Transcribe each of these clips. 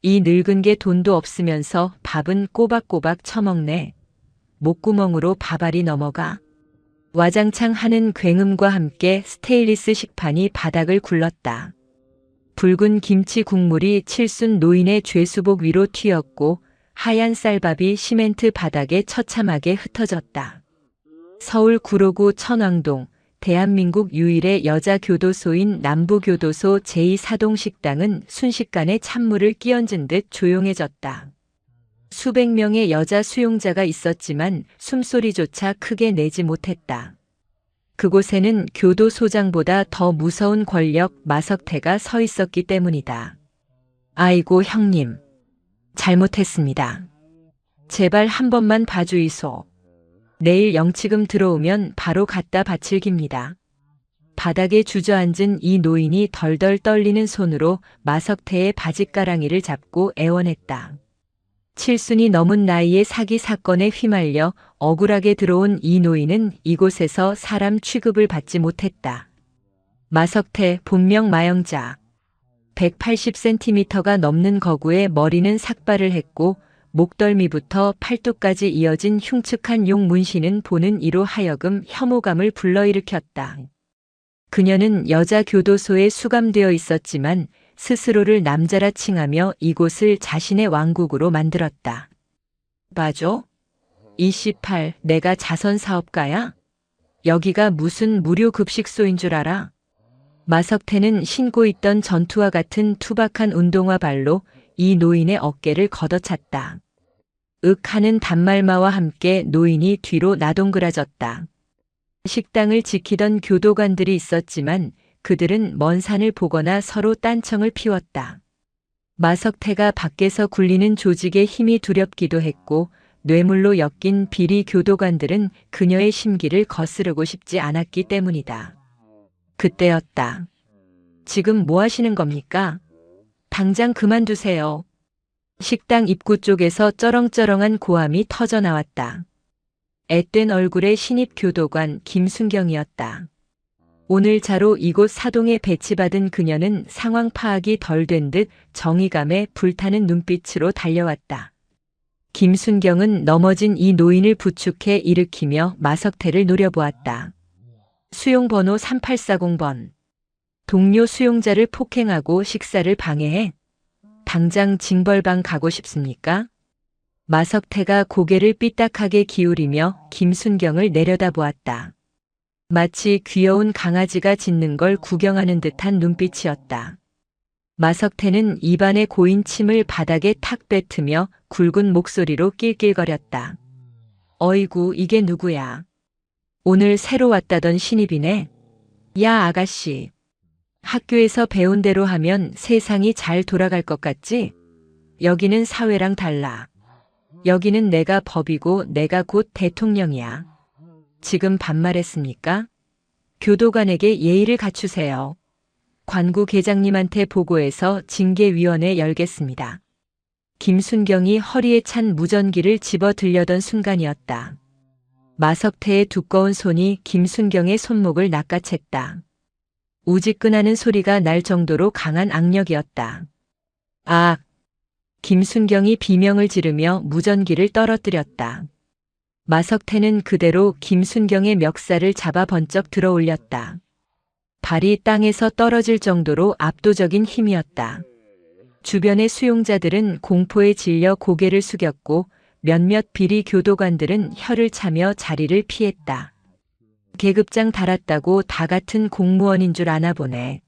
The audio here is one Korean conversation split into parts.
이 늙은 게 돈도 없으면서 밥은 꼬박꼬박 처먹네. 목구멍으로 밥알이 넘어가. 와장창 하는 굉음과 함께 스테인리스 식판이 바닥을 굴렀다. 붉은 김치 국물이 칠순 노인의 죄수복 위로 튀었고 하얀 쌀밥이 시멘트 바닥에 처참하게 흩어졌다. 서울 구로구 천왕동, 대한민국 유일의 여자 교도소인 남부교도소 제2사동식당은 순식간에 찬물을 끼얹은 듯 조용해졌다. 수백 명의 여자 수용자가 있었지만 숨소리조차 크게 내지 못했다. 그곳에는 교도소장보다 더 무서운 권력 마석태가 서 있었기 때문이다. 아이고 형님, 잘못했습니다. 제발 한 번만 봐주이소. 내일 영치금 들어오면 바로 갖다 바칠 깁니다. 바닥에 주저앉은 이 노인이 덜덜 떨리는 손으로 마석태의 바짓가랑이를 잡고 애원했다. 칠순이 넘은 나이에 사기 사건에 휘말려 억울하게 들어온 이 노인은 이곳에서 사람 취급을 받지 못했다. 마석태 본명 마영자. 180cm가 넘는 거구에 머리는 삭발을 했고 목덜미부터 팔뚝까지 이어진 흉측한 용 문신은 보는 이로 하여금 혐오감을 불러일으켰다. 그녀는 여자 교도소에 수감되어 있었지만 스스로를 남자라 칭하며 이곳을 자신의 왕국으로 만들었다. 봐줘. 28, 내가 자선사업가야? 여기가 무슨 무료 급식소인 줄 알아? 마석태는 신고 있던 전투와 같은 투박한 운동화 발로 이 노인의 어깨를 걷어찼다. 윽 하는 단말마와 함께 노인이 뒤로 나동그라졌다. 식당을 지키던 교도관들이 있었지만 그들은 먼 산을 보거나 서로 딴청을 피웠다. 마석태가 밖에서 굴리는 조직의 힘이 두렵기도 했고 뇌물로 엮인 비리 교도관들은 그녀의 심기를 거스르고 싶지 않았기 때문이다. 그때였다. 지금 뭐 하시는 겁니까? 당장 그만두세요. 식당 입구 쪽에서 쩌렁쩌렁한 고함이 터져 나왔다. 앳된 얼굴의 신입 교도관 김순경이었다. 오늘 자로 이곳 사동에 배치받은 그녀는 상황 파악이 덜 된 듯 정의감에 불타는 눈빛으로 달려왔다. 김순경은 넘어진 이 노인을 부축해 일으키며 마석태를 노려보았다. 수용번호 3840번. 동료 수용자를 폭행하고 식사를 방해해? 당장 징벌방 가고 싶습니까? 마석태가 고개를 삐딱하게 기울이며 김순경을 내려다보았다. 마치 귀여운 강아지가 짖는 걸 구경하는 듯한 눈빛이었다. 마석태는 입안에 고인 침을 바닥에 탁 뱉으며 굵은 목소리로 낄낄거렸다. 어이구, 이게 누구야? 오늘 새로 왔다던 신입이네. 야 아가씨. 학교에서 배운 대로 하면 세상이 잘 돌아갈 것 같지? 여기는 사회랑 달라. 여기는 내가 법이고 내가 곧 대통령이야. 지금 반말했습니까? 교도관에게 예의를 갖추세요. 관구 계장님한테 보고해서 징계위원회 열겠습니다. 김순경이 허리에 찬 무전기를 집어 들려던 순간이었다. 마석태의 두꺼운 손이 김순경의 손목을 낚아챘다. 우지끈하는 소리가 날 정도로 강한 악력이었다. 아! 김순경이 비명을 지르며 무전기를 떨어뜨렸다. 마석태는 그대로 김순경의 멱살을 잡아 번쩍 들어 올렸다. 발이 땅에서 떨어질 정도로 압도적인 힘이었다. 주변의 수용자들은 공포에 질려 고개를 숙였고 몇몇 비리 교도관들은 혀를 차며 자리를 피했다. 계급장 달았다고 다 같은 공무원인 줄 아나 보네.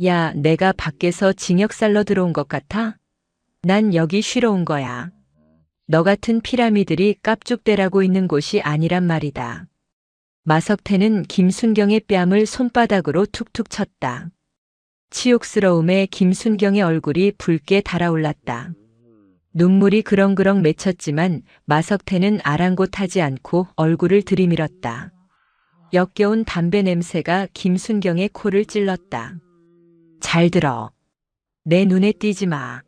야, 내가 밖에서 징역살러 들어온 것 같아? 난 여기 쉬러 온 거야. 너 같은 피라미들이 깝죽대라고 있는 곳이 아니란 말이다. 마석태는 김순경의 뺨을 손바닥으로 툭툭 쳤다. 치욕스러움에 김순경의 얼굴이 붉게 달아올랐다. 눈물이 그렁그렁 맺혔지만 마석태는 아랑곳하지 않고 얼굴을 들이밀었다. 역겨운 담배 냄새가 김순경의 코를 찔렀다. 잘 들어. 내 눈에 띄지 마.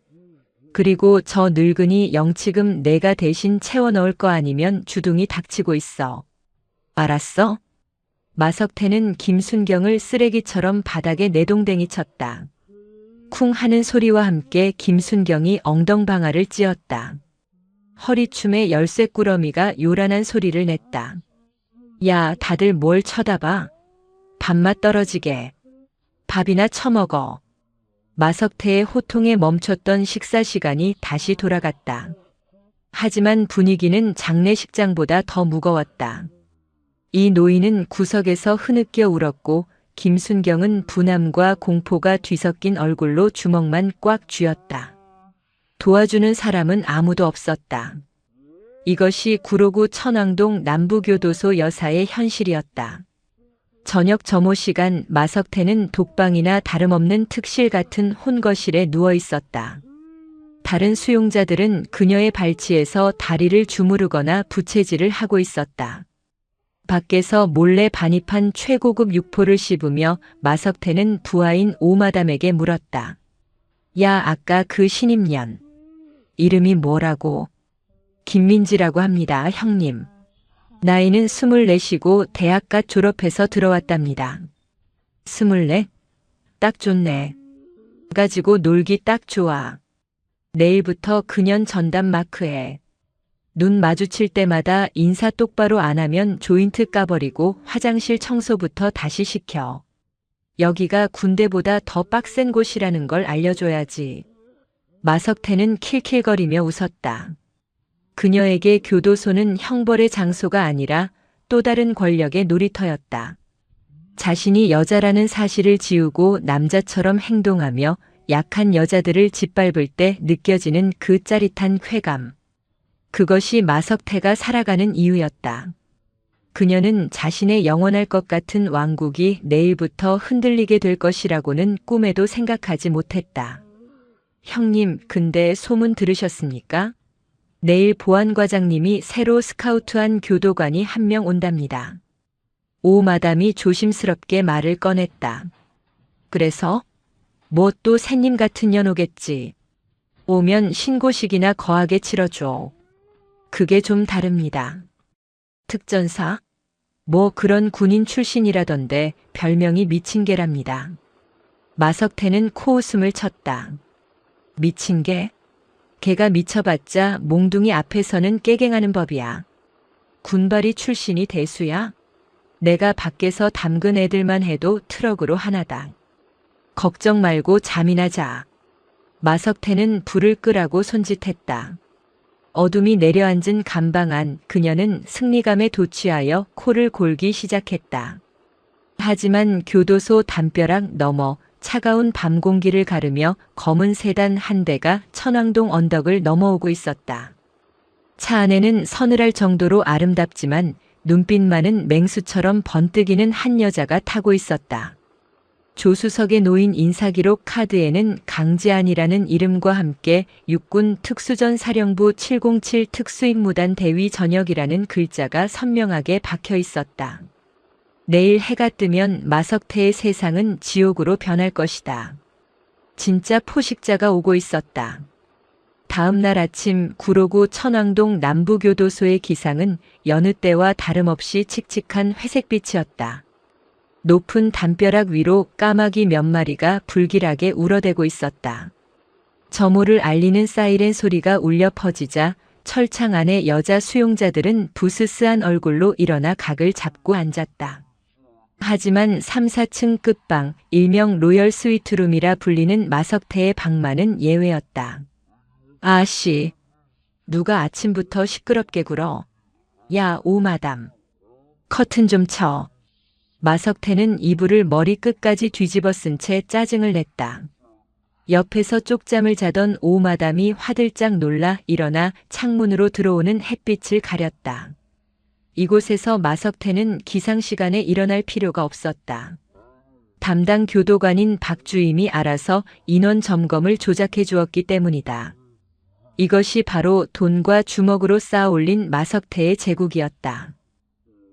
그리고 저 늙은이 영치금 내가 대신 채워 넣을 거 아니면 주둥이 닥치고 있어. 알았어? 마석태는 김순경을 쓰레기처럼 바닥에 내동댕이 쳤다. 쿵 하는 소리와 함께 김순경이 엉덩방아를 찧었다. 허리춤에 열쇠꾸러미가 요란한 소리를 냈다. 야, 다들 뭘 쳐다봐? 밥맛 떨어지게. 밥이나 처먹어. 마석태의 호통에 멈췄던 식사 시간이 다시 돌아갔다. 하지만 분위기는 장례식장보다 더 무거웠다. 이 노인은 구석에서 흐느껴 울었고 김순경은 분함과 공포가 뒤섞인 얼굴로 주먹만 꽉 쥐었다. 도와주는 사람은 아무도 없었다. 이것이 구로구 천왕동 남부교도소 여사의 현실이었다. 저녁 점호 시간 마석태는 독방이나 다름없는 특실 같은 혼거실에 누워 있었다. 다른 수용자들은 그녀의 발치에서 다리를 주무르거나 부채질을 하고 있었다. 밖에서 몰래 반입한 최고급 육포를 씹으며 마석태는 부하인 오마담에게 물었다. 야, 아까 그 신임년. 이름이 뭐라고? 김민지라고 합니다, 형님. 나이는 24이고 대학갓 졸업해서 들어왔답니다. 24? 딱 좋네. 가지고 놀기 딱 좋아. 내일부터 그년 전담 마크해. 눈 마주칠 때마다 인사 똑바로 안 하면 조인트 까버리고 화장실 청소부터 다시 시켜. 여기가 군대보다 더 빡센 곳이라는 걸 알려줘야지. 마석태는 킬킬거리며 웃었다. 그녀에게 교도소는 형벌의 장소가 아니라 또 다른 권력의 놀이터였다. 자신이 여자라는 사실을 지우고 남자처럼 행동하며 약한 여자들을 짓밟을 때 느껴지는 그 짜릿한 쾌감. 그것이 마석태가 살아가는 이유였다. 그녀는 자신의 영원할 것 같은 왕국이 내일부터 흔들리게 될 것이라고는 꿈에도 생각하지 못했다. 형님, 근데 소문 들으셨습니까? 내일 보안과장님이 새로 스카우트한 교도관이 한 명 온답니다. 오 마담이 조심스럽게 말을 꺼냈다. 그래서? 뭐 또 새님 같은 년 오겠지. 오면 신고식이나 거하게 치러줘. 그게 좀 다릅니다. 특전사? 뭐 그런 군인 출신이라던데 별명이 미친 개랍니다. 마석태는 코웃음을 쳤다. 미친 개? 개가 미쳐봤자 몽둥이 앞에서는 깨갱하는 법이야. 군발이 출신이 대수야? 내가 밖에서 담근 애들만 해도 트럭으로 하나다. 걱정 말고 잠이나 자. 마석태는 불을 끄라고 손짓했다. 어둠이 내려앉은 감방 안 그녀는 승리감에 도취하여 코를 골기 시작했다. 하지만 교도소 담벼락 너머 차가운 밤 공기를 가르며 검은 세단 한 대가 천왕동 언덕을 넘어오고 있었다. 차 안에는 서늘할 정도로 아름답지만 눈빛만은 맹수처럼 번뜩이는 한 여자가 타고 있었다. 조수석에 놓인 인사기록 카드에는 강재안이라는 이름과 함께 육군 특수전 사령부 707 특수임무단 대위 전역이라는 글자가 선명하게 박혀 있었다. 내일 해가 뜨면 마석태의 세상은 지옥으로 변할 것이다. 진짜 포식자가 오고 있었다. 다음 날 아침 구로구 천왕동 남부교도소의 기상은 여느 때와 다름없이 칙칙한 회색빛이었다. 높은 담벼락 위로 까마귀 몇 마리가 불길하게 울어대고 있었다. 점호를 알리는 사이렌 소리가 울려 퍼지자 철창 안의 여자 수용자들은 부스스한 얼굴로 일어나 각을 잡고 앉았다. 하지만 3, 4층 끝방, 일명 로열 스위트룸이라 불리는 마석태의 방만은 예외였다. 아씨, 누가 아침부터 시끄럽게 굴어. 야, 오마담. 커튼 좀 쳐. 마석태는 이불을 머리 끝까지 뒤집어 쓴 채 짜증을 냈다. 옆에서 쪽잠을 자던 오마담이 화들짝 놀라 일어나 창문으로 들어오는 햇빛을 가렸다. 이곳에서 마석태는 기상시간에 일어날 필요가 없었다. 담당 교도관인 박주임이 알아서 인원 점검을 조작해 주었기 때문이다. 이것이 바로 돈과 주먹으로 쌓아 올린 마석태의 제국이었다.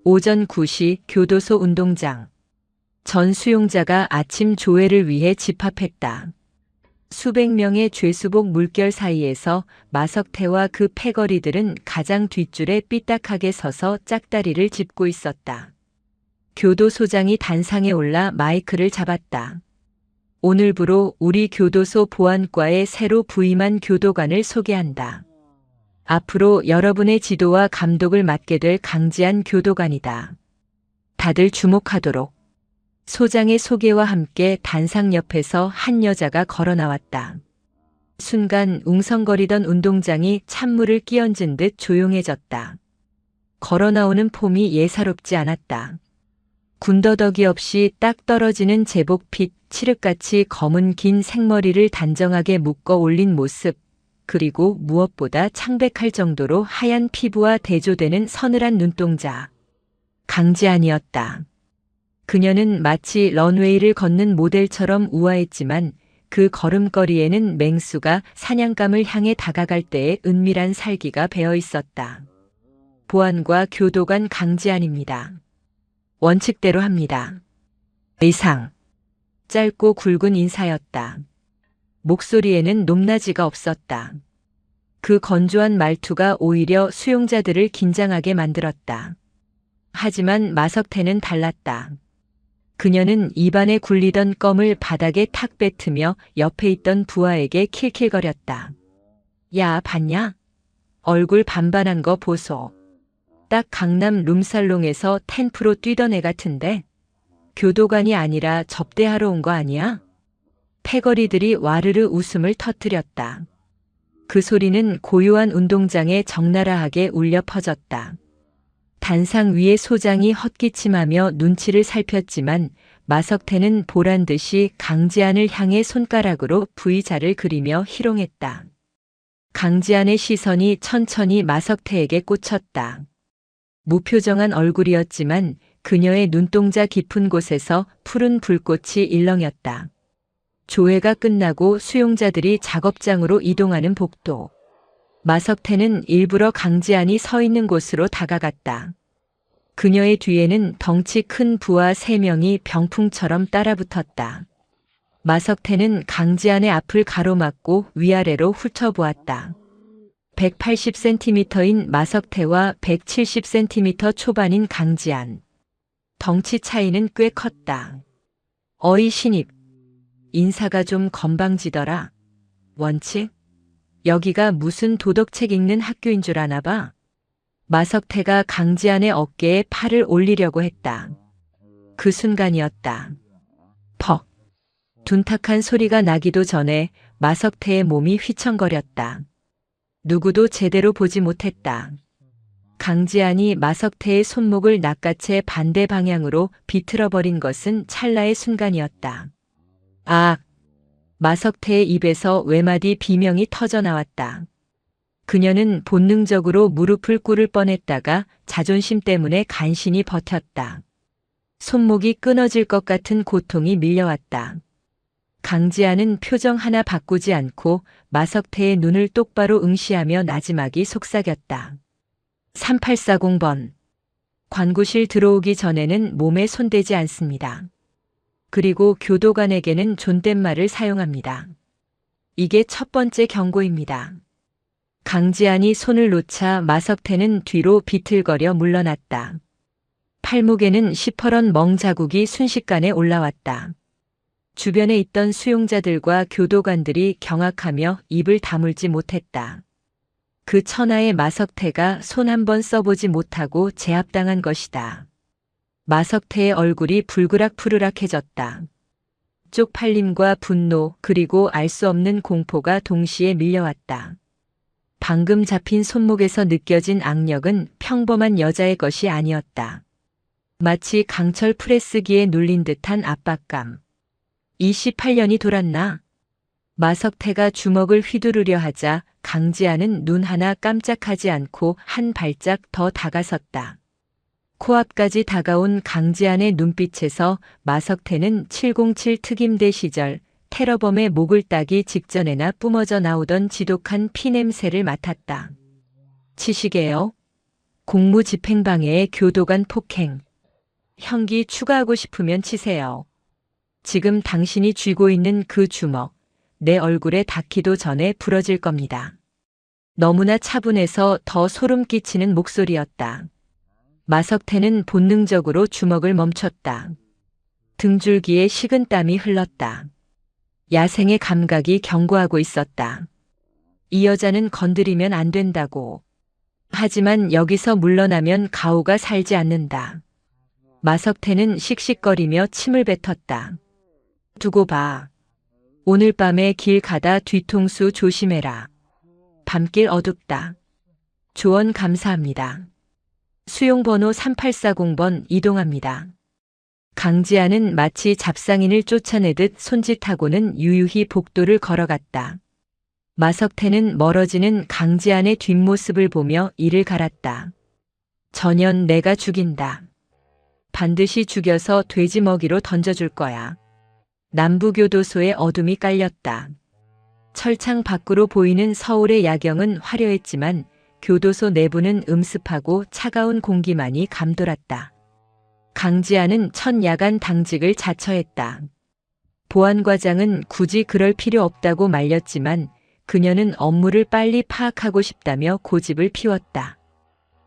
오전 9시 교도소 운동장. 전 수용자가 아침 조회를 위해 집합했다. 수백 명의 죄수복 물결 사이에서 마석태와 그 패거리들은 가장 뒷줄에 삐딱하게 서서 짝다리를 짚고 있었다. 교도소장이 단상에 올라 마이크를 잡았다. 오늘부로 우리 교도소 보안과에 새로 부임한 교도관을 소개한다. 앞으로 여러분의 지도와 감독을 맡게 될 강지한 교도관이다. 다들 주목하도록. 소장의 소개와 함께 단상 옆에서 한 여자가 걸어 나왔다. 순간 웅성거리던 운동장이 찬물을 끼얹은 듯 조용해졌다. 걸어 나오는 폼이 예사롭지 않았다. 군더더기 없이 딱 떨어지는 제복핏, 칠흑같이 검은 긴 생머리를 단정하게 묶어 올린 모습, 그리고 무엇보다 창백할 정도로 하얀 피부와 대조되는 서늘한 눈동자. 강지안이었다. 그녀는 마치 런웨이를 걷는 모델처럼 우아했지만 그 걸음걸이에는 맹수가 사냥감을 향해 다가갈 때의 은밀한 살기가 배어 있었다. 보안과 교도관 강지안입니다. 원칙대로 합니다. 의상. 짧고 굵은 인사였다. 목소리에는 높낮이가 없었다. 그 건조한 말투가 오히려 수용자들을 긴장하게 만들었다. 하지만 마석태는 달랐다. 그녀는 입안에 굴리던 껌을 바닥에 탁 뱉으며 옆에 있던 부하에게 킬킬거렸다. 야, 봤냐? 얼굴 반반한 거 보소. 딱 강남 룸살롱에서 10% 뛰던 애 같은데? 교도관이 아니라 접대하러 온 거 아니야? 패거리들이 와르르 웃음을 터뜨렸다. 그 소리는 고요한 운동장에 적나라하게 울려 퍼졌다. 단상 위에 소장이 헛기침하며 눈치를 살폈지만 마석태는 보란듯이 강지안을 향해 손가락으로 V자를 그리며 희롱했다. 강지안의 시선이 천천히 마석태에게 꽂혔다. 무표정한 얼굴이었지만 그녀의 눈동자 깊은 곳에서 푸른 불꽃이 일렁였다. 조회가 끝나고 수용자들이 작업장으로 이동하는 복도. 마석태는 일부러 강지안이 서 있는 곳으로 다가갔다. 그녀의 뒤에는 덩치 큰 부하 3명이 병풍처럼 따라붙었다. 마석태는 강지안의 앞을 가로막고 위아래로 훑어보았다. 180cm인 마석태와 170cm 초반인 강지안. 덩치 차이는 꽤 컸다. 어이 신입. 인사가 좀 건방지더라. 원칙? 여기가 무슨 도덕책 읽는 학교인 줄 아나 봐. 마석태가 강지안의 어깨에 팔을 올리려고 했다. 그 순간이었다. 퍽. 둔탁한 소리가 나기도 전에 마석태의 몸이 휘청거렸다. 누구도 제대로 보지 못했다. 강지안이 마석태의 손목을 낚아채 반대 방향으로 비틀어버린 것은 찰나의 순간이었다. 아! 마석태의 입에서 외마디 비명이 터져나왔다. 그녀는 본능적으로 무릎을 꿇을 뻔했다가 자존심 때문에 간신히 버텼다. 손목이 끊어질 것 같은 고통이 밀려왔다. 강지안은 표정 하나 바꾸지 않고 마석태의 눈을 똑바로 응시하며 나지막이 속삭였다. 3840번. 관구실 들어오기 전에는 몸에 손대지 않습니다. 그리고 교도관에게는 존댓말을 사용합니다. 이게 첫 번째 경고입니다. 강지안이 손을 놓자 마석태는 뒤로 비틀거려 물러났다. 팔목에는 시퍼런 멍 자국이 순식간에 올라왔다. 주변에 있던 수용자들과 교도관들이 경악하며 입을 다물지 못했다. 그 천하의 마석태가 손 한 번 써보지 못하고 제압당한 것이다. 마석태의 얼굴이 불그락푸르락해졌다. 쪽팔림과 분노 그리고 알 수 없는 공포가 동시에 밀려왔다. 방금 잡힌 손목에서 느껴진 악력은 평범한 여자의 것이 아니었다. 마치 강철 프레스기에 눌린 듯한 압박감. 28년이 돌았나? 마석태가 주먹을 휘두르려 하자 강지안은 눈 하나 깜짝하지 않고 한 발짝 더 다가섰다. 코앞까지 다가온 강지안의 눈빛에서 마석태는 707 특임대 시절 테러범의 목을 따기 직전에나 뿜어져 나오던 지독한 피냄새를 맡았다. 치시게요? 공무집행방해의 교도관 폭행. 형기 추가하고 싶으면 치세요. 지금 당신이 쥐고 있는 그 주먹, 내 얼굴에 닿기도 전에 부러질 겁니다. 너무나 차분해서 더 소름 끼치는 목소리였다. 마석태는 본능적으로 주먹을 멈췄다. 등줄기에 식은 땀이 흘렀다. 야생의 감각이 경고하고 있었다. 이 여자는 건드리면 안 된다고. 하지만 여기서 물러나면 가오가 살지 않는다. 마석태는 씩씩거리며 침을 뱉었다. 두고 봐. 오늘 밤에 길 가다 뒤통수 조심해라. 밤길 어둡다. 조언 감사합니다. 수용번호 3840번 이동합니다. 강지아는 마치 잡상인을 쫓아내듯 손짓하고는 유유히 복도를 걸어갔다. 마석태는 멀어지는 강지안의 뒷모습을 보며 이를 갈았다. 전현 내가 죽인다. 반드시 죽여서 돼지 먹이로 던져줄 거야. 남부교도소의 어둠이 깔렸다. 철창 밖으로 보이는 서울의 야경은 화려했지만 교도소 내부는 음습하고 차가운 공기만이 감돌았다. 강지아는 첫 야간 당직을 자처했다. 보안과장은 굳이 그럴 필요 없다고 말렸지만 그녀는 업무를 빨리 파악하고 싶다며 고집을 피웠다.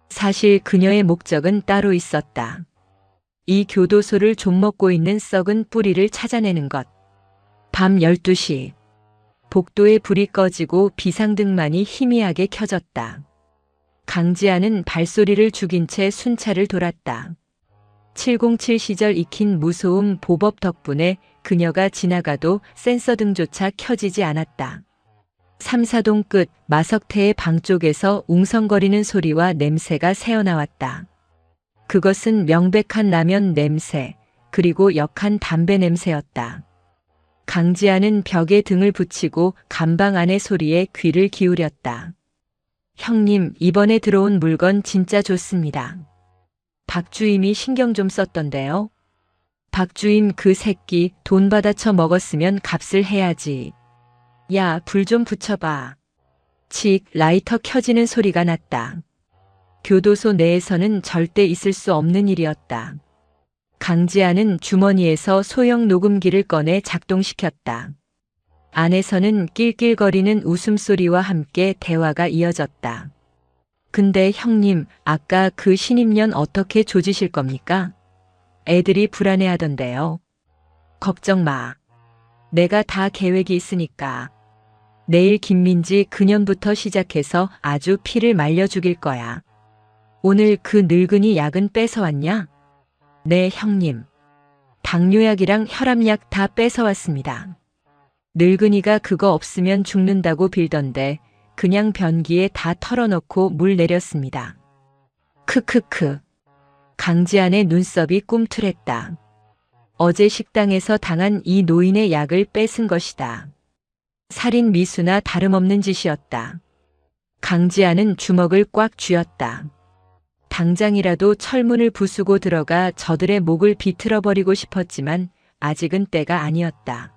사실 그녀의 목적은 따로 있었다. 이 교도소를 좀먹고 있는 썩은 뿌리를 찾아내는 것. 밤 12시. 복도에 불이 꺼지고 비상등만이 희미하게 켜졌다. 강지아는 발소리를 죽인 채 순찰을 돌았다. 707 시절 익힌 무소음 보법 덕분에 그녀가 지나가도 센서 등조차 켜지지 않았다. 3사동 끝 마석태의 방 쪽에서 웅성거리는 소리와 냄새가 새어나왔다. 그것은 명백한 라면 냄새, 그리고 역한 담배 냄새였다. 강지아는 벽에 등을 붙이고 감방 안의 소리에 귀를 기울였다. 형님, 이번에 들어온 물건 진짜 좋습니다. 박주임이 신경 좀 썼던데요. 박주임 그 새끼 돈 받아쳐 먹었으면 값을 해야지. 야, 불 좀 붙여봐. 칙, 라이터 켜지는 소리가 났다. 교도소 내에서는 절대 있을 수 없는 일이었다. 강지아는 주머니에서 소형 녹음기를 꺼내 작동시켰다. 안에서는 낄낄거리는 웃음소리와 함께 대화가 이어졌다. 근데 형님, 아까 그 신입년 어떻게 조지실 겁니까? 애들이 불안해하던데요. 걱정 마. 내가 다 계획이 있으니까. 내일 김민지 그년부터 시작해서 아주 피를 말려 죽일 거야. 오늘 그 늙은이 약은 뺏어왔냐? 네, 형님. 당뇨약이랑 혈압약 다 뺏어왔습니다. 늙은이가 그거 없으면 죽는다고 빌던데 그냥 변기에 다 털어넣고 물 내렸습니다. 크크크. 강지안의 눈썹이 꿈틀했다. 어제 식당에서 당한 이 노인의 약을 뺏은 것이다. 살인 미수나 다름없는 짓이었다. 강지안은 주먹을 꽉 쥐었다. 당장이라도 철문을 부수고 들어가 저들의 목을 비틀어버리고 싶었지만 아직은 때가 아니었다.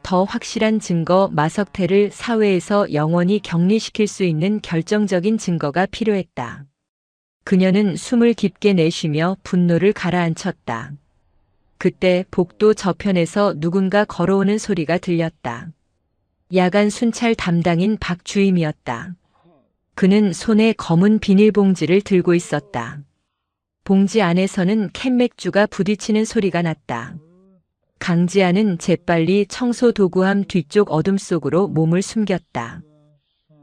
더 확실한 증거, 마석태를 사회에서 영원히 격리시킬 수 있는 결정적인 증거가 필요했다. 그녀는 숨을 깊게 내쉬며 분노를 가라앉혔다. 그때 복도 저편에서 누군가 걸어오는 소리가 들렸다. 야간 순찰 담당인 박주임이었다. 그는 손에 검은 비닐봉지를 들고 있었다. 봉지 안에서는 캔맥주가 부딪히는 소리가 났다. 강지아는 재빨리 청소도구함 뒤쪽 어둠 속으로 몸을 숨겼다.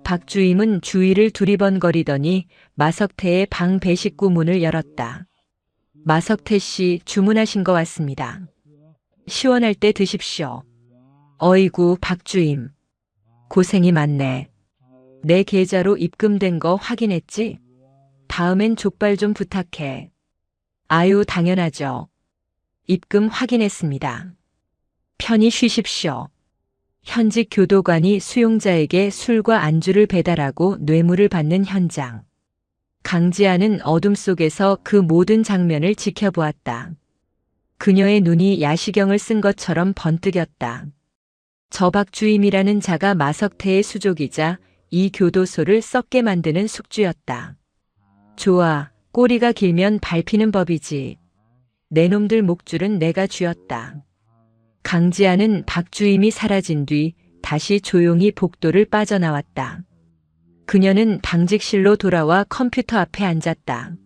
박주임은 주위를 두리번거리더니 마석태의 방 배식구 문을 열었다. 마석태 씨, 주문하신 거 왔습니다. 시원할 때 드십시오. 어이구, 박주임. 고생이 많네. 내 계좌로 입금된 거 확인했지? 다음엔 족발 좀 부탁해. 아유, 당연하죠. 입금 확인했습니다. 편히 쉬십시오. 현직 교도관이 수용자에게 술과 안주를 배달하고 뇌물을 받는 현장. 강지아는 어둠 속에서 그 모든 장면을 지켜보았다. 그녀의 눈이 야시경을 쓴 것처럼 번뜩였다. 저 박주임이라는 자가 마석태의 수족이자 이 교도소를 썩게 만드는 숙주였다. 좋아, 꼬리가 길면 밟히는 법이지. 내 놈들 목줄은 내가 쥐었다. 강지아는 박주임이 사라진 뒤 다시 조용히 복도를 빠져나왔다. 그녀는 당직실로 돌아와 컴퓨터 앞에 앉았다.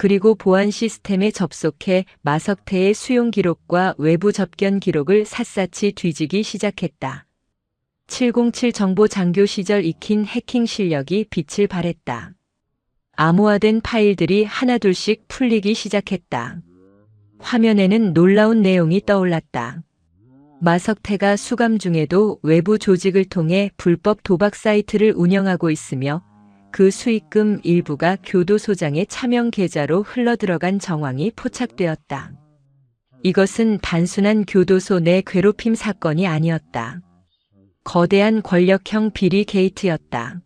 그리고 보안 시스템에 접속해 마석태의 수용 기록과 외부 접견 기록을 샅샅이 뒤지기 시작했다. 707 정보 장교 시절 익힌 해킹 실력이 빛을 발했다. 암호화된 파일들이 하나둘씩 풀리기 시작했다. 화면에는 놀라운 내용이 떠올랐다. 마석태가 수감 중에도 외부 조직을 통해 불법 도박 사이트를 운영하고 있으며 그 수익금 일부가 교도소장의 차명 계좌로 흘러들어간 정황이 포착되었다. 이것은 단순한 교도소 내 괴롭힘 사건이 아니었다. 거대한 권력형 비리 게이트였다.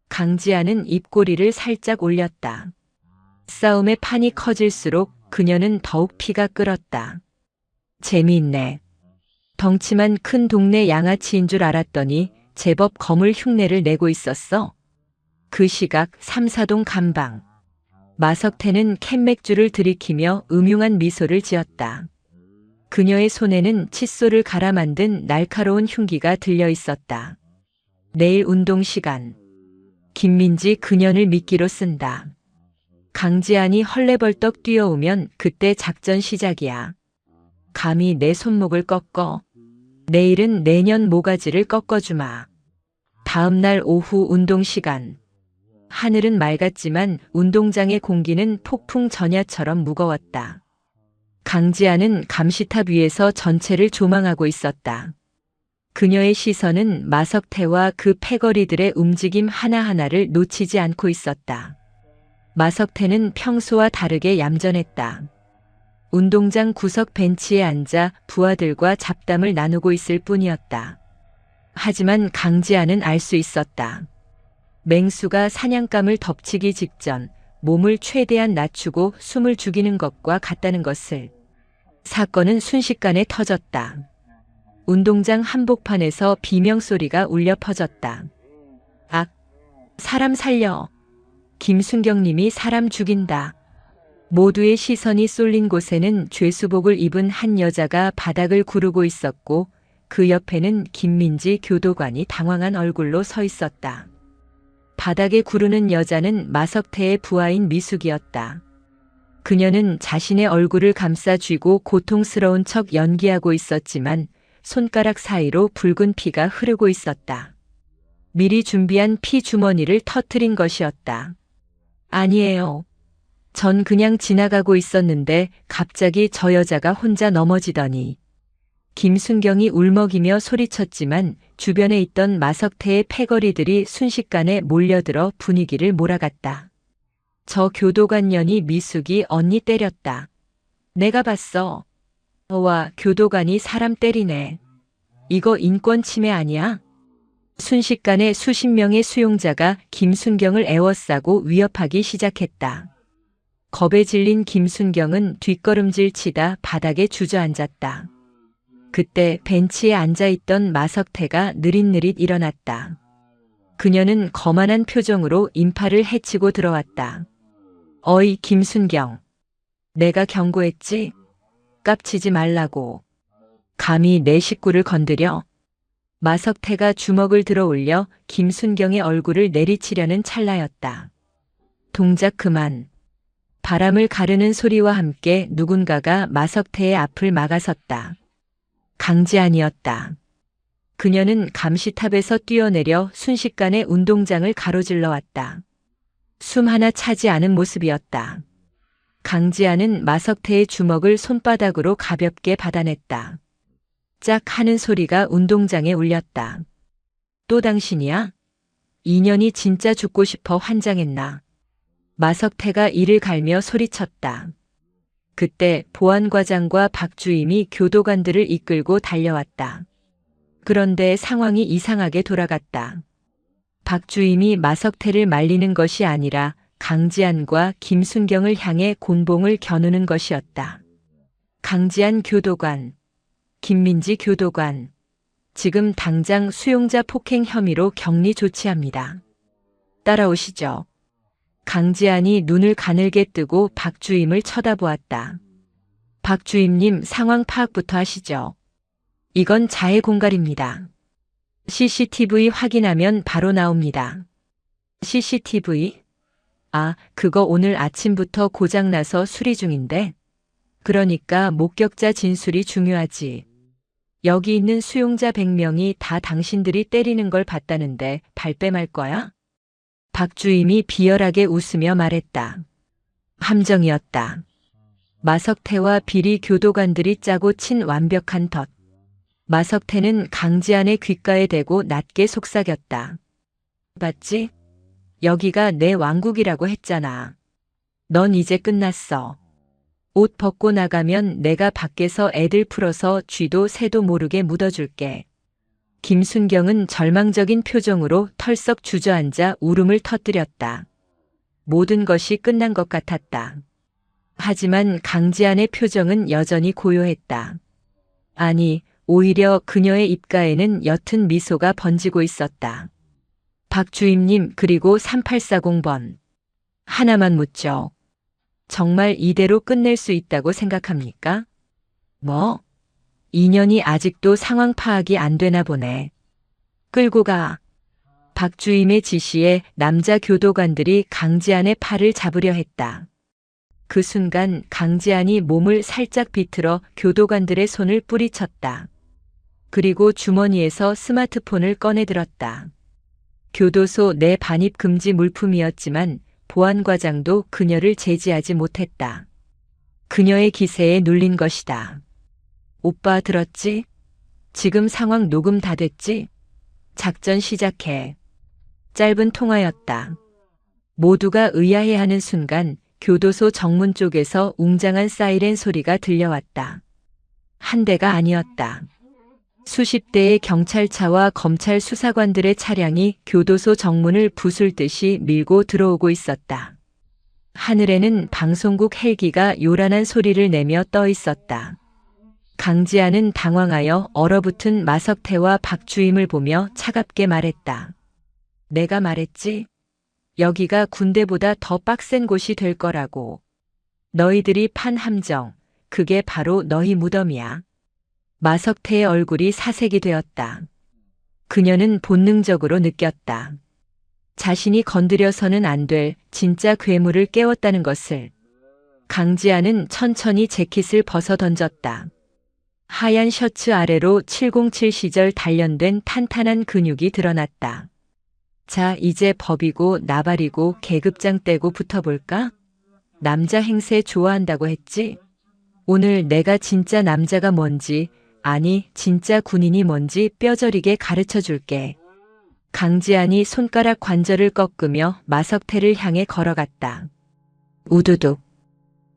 강지아는 입꼬리를 살짝 올렸다. 싸움의 판이 커질수록 그녀는 더욱 피가 끓었다. 재미있네. 덩치만 큰 동네 양아치인 줄 알았더니 제법 거물 흉내를 내고 있었어. 그 시각 삼사동 감방. 마석태는 캔맥주를 들이키며 음흉한 미소를 지었다. 그녀의 손에는 칫솔을 갈아 만든 날카로운 흉기가 들려 있었다. 내일 운동 시간. 김민지 그년을 미끼로 쓴다. 강지안이 헐레벌떡 뛰어오면 그때 작전 시작이야. 감히 내 손목을 꺾어. 내일은 내년 모가지를 꺾어주마. 다음 날 오후 운동 시간. 하늘은 맑았지만 운동장의 공기는 폭풍 전야처럼 무거웠다. 강지아는 감시탑 위에서 전체를 조망하고 있었다. 그녀의 시선은 마석태와 그 패거리들의 움직임 하나하나를 놓치지 않고 있었다. 마석태는 평소와 다르게 얌전했다. 운동장 구석 벤치에 앉아 부하들과 잡담을 나누고 있을 뿐이었다. 하지만 강지아는 알 수 있었다. 맹수가 사냥감을 덮치기 직전 몸을 최대한 낮추고 숨을 죽이는 것과 같다는 것을. 사건은 순식간에 터졌다. 운동장 한복판에서 비명소리가 울려 퍼졌다. 악! 사람 살려! 김순경님이 사람 죽인다. 모두의 시선이 쏠린 곳에는 죄수복을 입은 한 여자가 바닥을 구르고 있었고 그 옆에는 김민지 교도관이 당황한 얼굴로 서 있었다. 바닥에 구르는 여자는 마석태의 부하인 미숙이었다. 그녀는 자신의 얼굴을 감싸 쥐고 고통스러운 척 연기하고 있었지만 손가락 사이로 붉은 피가 흐르고 있었다. 미리 준비한 피 주머니를 터뜨린 것이었다. 아니에요. 전 그냥 지나가고 있었는데 갑자기 저 여자가 혼자 넘어지더니. 김순경이 울먹이며 소리쳤지만 주변에 있던 마석태의 패거리들이 순식간에 몰려들어 분위기를 몰아갔다. 저 교도관년이 미숙이 언니 때렸다. 내가 봤어. 와, 교도관이 사람 때리네. 이거 인권 침해 아니야? 순식간에 수십 명의 수용자가 김순경을 에워싸고 위협하기 시작했다. 겁에 질린 김순경은 뒷걸음질 치다 바닥에 주저앉았다. 그때 벤치에 앉아있던 마석태가 느릿느릿 일어났다. 그녀는 거만한 표정으로 인파를 해치고 들어왔다. 어이 김순경. 내가 경고했지? 깝치지 말라고. 감히 내 식구를 건드려? 마석태가 주먹을 들어 올려 김순경의 얼굴을 내리치려는 찰나였다. 동작 그만. 바람을 가르는 소리와 함께 누군가가 마석태의 앞을 막아섰다. 강지안이었다. 그녀는 감시탑에서 뛰어내려 순식간에 운동장을 가로질러 왔다. 숨 하나 차지 않은 모습이었다. 강지안은 마석태의 주먹을 손바닥으로 가볍게 받아냈다. 짝 하는 소리가 운동장에 울렸다. 또 당신이야? 인연이 진짜 죽고 싶어 환장했나? 마석태가 이를 갈며 소리쳤다. 그때 보안과장과 박주임이 교도관들을 이끌고 달려왔다. 그런데 상황이 이상하게 돌아갔다. 박주임이 마석태를 말리는 것이 아니라 강지안과 김순경을 향해 곤봉을 겨누는 것이었다. 강지안 교도관, 김민지 교도관, 지금 당장 수용자 폭행 혐의로 격리 조치합니다. 따라오시죠. 강지안이 눈을 가늘게 뜨고 박주임을 쳐다보았다. 박주임님 상황 파악부터 하시죠. 이건 자해 공갈입니다. CCTV 확인하면 바로 나옵니다. CCTV? 아, 그거 오늘 아침부터 고장나서 수리 중인데. 그러니까 목격자 진술이 중요하지. 여기 있는 수용자 100명이 다 당신들이 때리는 걸 봤다는데 발뺌할 거야? 박주임이 비열하게 웃으며 말했다. 함정이었다. 마석태와 비리 교도관들이 짜고 친 완벽한 덫. 마석태는 강지한의 귓가에 대고 낮게 속삭였다. 봤지? 여기가 내 왕국이라고 했잖아. 넌 이제 끝났어. 옷 벗고 나가면 내가 밖에서 애들 풀어서 쥐도 새도 모르게 묻어줄게. 김순경은 절망적인 표정으로 털썩 주저앉아 울음을 터뜨렸다. 모든 것이 끝난 것 같았다. 하지만 강지한의 표정은 여전히 고요했다. 아니, 오히려 그녀의 입가에는 옅은 미소가 번지고 있었다. 박주임님, 그리고 3840번. 하나만 묻죠. 정말 이대로 끝낼 수 있다고 생각합니까? 뭐? 인연이 아직도 상황 파악이 안 되나 보네. 끌고 가. 박주임의 지시에 남자 교도관들이 강지한의 팔을 잡으려 했다. 그 순간 강지한이 몸을 살짝 비틀어 교도관들의 손을 뿌리쳤다. 그리고 주머니에서 스마트폰을 꺼내들었다. 교도소 내 반입 금지 물품이었지만 보안과장도 그녀를 제지하지 못했다. 그녀의 기세에 눌린 것이다. 오빠 들었지? 지금 상황 녹음 다 됐지? 작전 시작해. 짧은 통화였다. 모두가 의아해하는 순간 교도소 정문 쪽에서 웅장한 사이렌 소리가 들려왔다. 한 대가 아니었다. 수십 대의 경찰차와 검찰 수사관들의 차량이 교도소 정문을 부술듯이 밀고 들어오고 있었다. 하늘에는 방송국 헬기가 요란한 소리를 내며 떠 있었다. 강지한은 당황하여 얼어붙은 마석태와 박주임을 보며 차갑게 말했다. 내가 말했지? 여기가 군대보다 더 빡센 곳이 될 거라고. 너희들이 판 함정, 그게 바로 너희 무덤이야. 마석태의 얼굴이 사색이 되었다. 그녀는 본능적으로 느꼈다. 자신이 건드려서는 안 될 진짜 괴물을 깨웠다는 것을. 강지한은 천천히 재킷을 벗어 던졌다. 하얀 셔츠 아래로 707 시절 단련된 탄탄한 근육이 드러났다. 자, 이제 법이고 나발이고 계급장 떼고 붙어볼까? 남자 행세 좋아한다고 했지? 오늘 내가 진짜 남자가 뭔지, 아니 진짜 군인이 뭔지 뼈저리게 가르쳐 줄게. 강지한이 손가락 관절을 꺾으며 마석태를 향해 걸어갔다. 우두둑.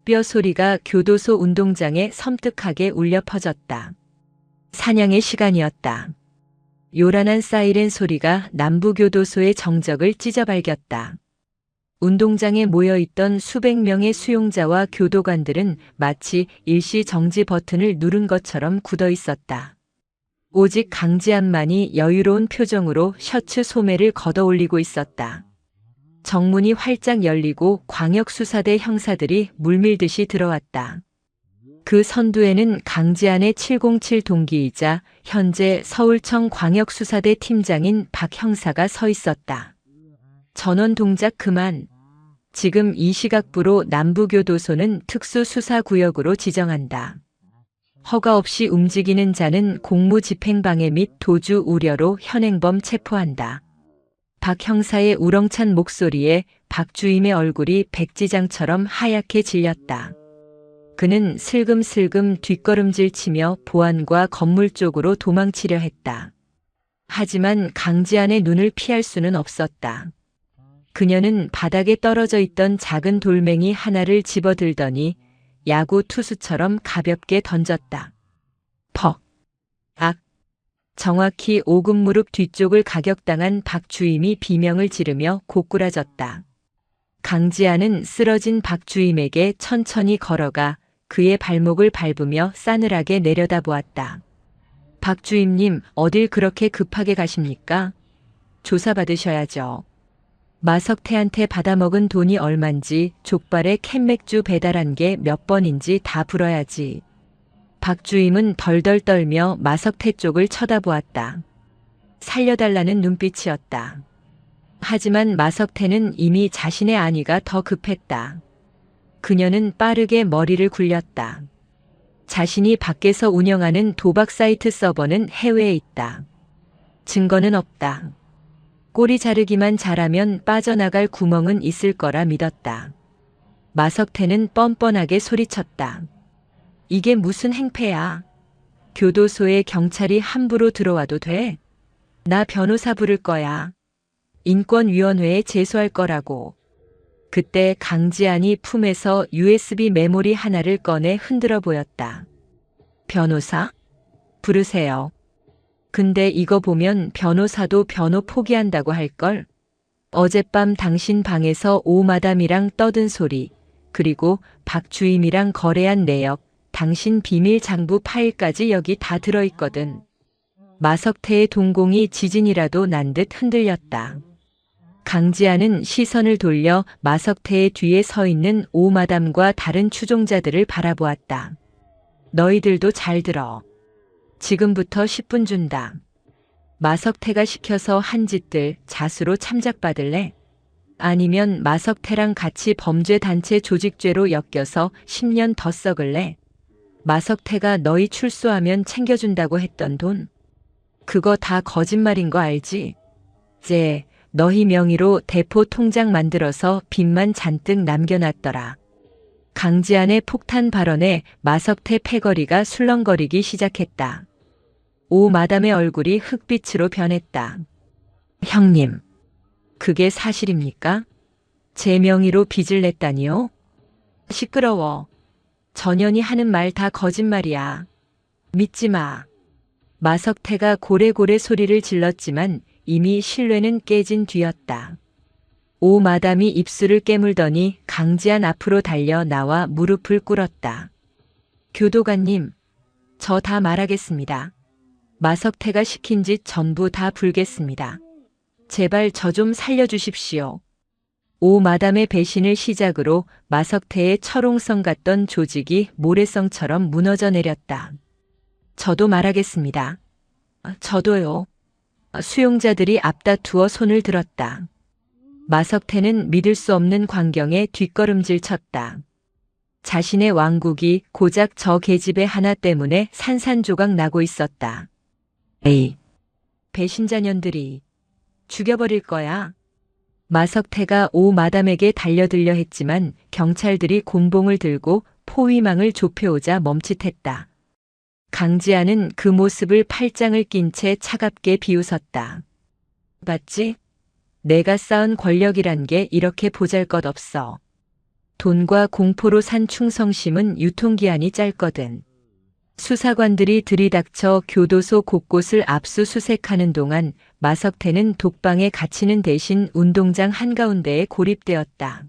뼈 소리가 교도소 운동장에 섬뜩하게 울려 퍼졌다. 사냥의 시간이었다. 요란한 사이렌 소리가 남부교도소의 정적을 찢어발겼다. 운동장에 모여있던 수백 명의 수용자와 교도관들은 마치 일시 정지 버튼을 누른 것처럼 굳어 있었다. 오직 강지한만이 여유로운 표정으로 셔츠 소매를 걷어올리고 있었다. 정문이 활짝 열리고 광역수사대 형사들이 물밀듯이 들어왔다. 그 선두에는 강지한의 707 동기이자 현재 서울청 광역수사대 팀장인 박 형사가 서 있었다. 전원 동작 그만. 지금 이 시각부로 남부교도소는 특수수사구역으로 지정한다. 허가 없이 움직이는 자는 공무집행방해 및 도주 우려로 현행범 체포한다. 박 형사의 우렁찬 목소리에 박주임의 얼굴이 백지장처럼 하얗게 질렸다. 그는 슬금슬금 뒷걸음질 치며 보안과 건물 쪽으로 도망치려 했다. 하지만 강지한의 눈을 피할 수는 없었다. 그녀는 바닥에 떨어져 있던 작은 돌멩이 하나를 집어들더니 야구 투수처럼 가볍게 던졌다. 퍽! 악! 정확히 오금 무릎 뒤쪽을 가격당한 박주임이 비명을 지르며 고꾸라졌다. 강지한은 쓰러진 박주임에게 천천히 걸어가 그의 발목을 밟으며 싸늘하게 내려다보았다. 박주임님, 어딜 그렇게 급하게 가십니까? 조사받으셔야죠. 마석태한테 받아먹은 돈이 얼만지 족발에 캔맥주 배달한 게 몇 번인지 다 불어야지. 박주임은 덜덜 떨며 마석태 쪽을 쳐다보았다. 살려달라는 눈빛이었다. 하지만 마석태는 이미 자신의 안위가 더 급했다. 그녀는 빠르게 머리를 굴렸다. 자신이 밖에서 운영하는 도박 사이트 서버는 해외에 있다. 증거는 없다. 꼬리 자르기만 잘하면 빠져나갈 구멍은 있을 거라 믿었다. 마석태는 뻔뻔하게 소리쳤다. 이게 무슨 행패야? 교도소에 경찰이 함부로 들어와도 돼? 나 변호사 부를 거야. 인권위원회에 제소할 거라고. 그때 강지안이 품에서 USB 메모리 하나를 꺼내 흔들어 보였다. 변호사? 부르세요. 근데 이거 보면 변호사도 변호 포기한다고 할걸? 어젯밤 당신 방에서 오마담이랑 떠든 소리, 그리고 박주임이랑 거래한 내역, 당신 비밀 장부 파일까지 여기 다 들어있거든. 마석태의 동공이 지진이라도 난 듯 흔들렸다. 강지아는 시선을 돌려 마석태의 뒤에 서 있는 오마담과 다른 추종자들을 바라보았다. 너희들도 잘 들어. 지금부터 10분 준다. 마석태가 시켜서 한 짓들 자수로 참작받을래? 아니면 마석태랑 같이 범죄단체 조직죄로 엮여서 10년 더 썩을래? 마석태가 너희 출소하면 챙겨준다고 했던 돈? 그거 다 거짓말인 거 알지? 이제 너희 명의로 대포 통장 만들어서 빚만 잔뜩 남겨놨더라. 강지안의 폭탄 발언에 마석태 패거리가 술렁거리기 시작했다. 오 마담의 얼굴이 흑빛으로 변했다. 형님, 그게 사실입니까? 제 명의로 빚을 냈다니요? 시끄러워. 전현이 하는 말 다 거짓말이야. 믿지 마. 마석태가 고래고래 소리를 질렀지만 이미 신뢰는 깨진 뒤였다. 오 마담이 입술을 깨물더니 강지안 앞으로 달려 나와 무릎을 꿇었다. 교도관님, 저 다 말하겠습니다. 마석태가 시킨 짓 전부 다 불겠습니다. 제발 저 좀 살려주십시오. 오 마담의 배신을 시작으로 마석태의 철옹성 같던 조직이 모래성처럼 무너져 내렸다. 저도 말하겠습니다. 저도요. 수용자들이 앞다투어 손을 들었다. 마석태는 믿을 수 없는 광경에 뒷걸음질 쳤다. 자신의 왕국이 고작 저 계집애 하나 때문에 산산조각 나고 있었다. 에이, 배신자년들이 죽여버릴 거야. 마석태가 오 마담에게 달려들려 했지만 경찰들이 곤봉을 들고 포위망을 좁혀오자 멈칫했다. 강지아는 그 모습을 팔짱을 낀 채 차갑게 비웃었다. 봤지? 내가 쌓은 권력이란 게 이렇게 보잘것없어. 돈과 공포로 산 충성심은 유통기한이 짧거든. 수사관들이 들이닥쳐 교도소 곳곳을 압수수색하는 동안 마석태는 독방에 갇히는 대신 운동장 한가운데에 고립되었다.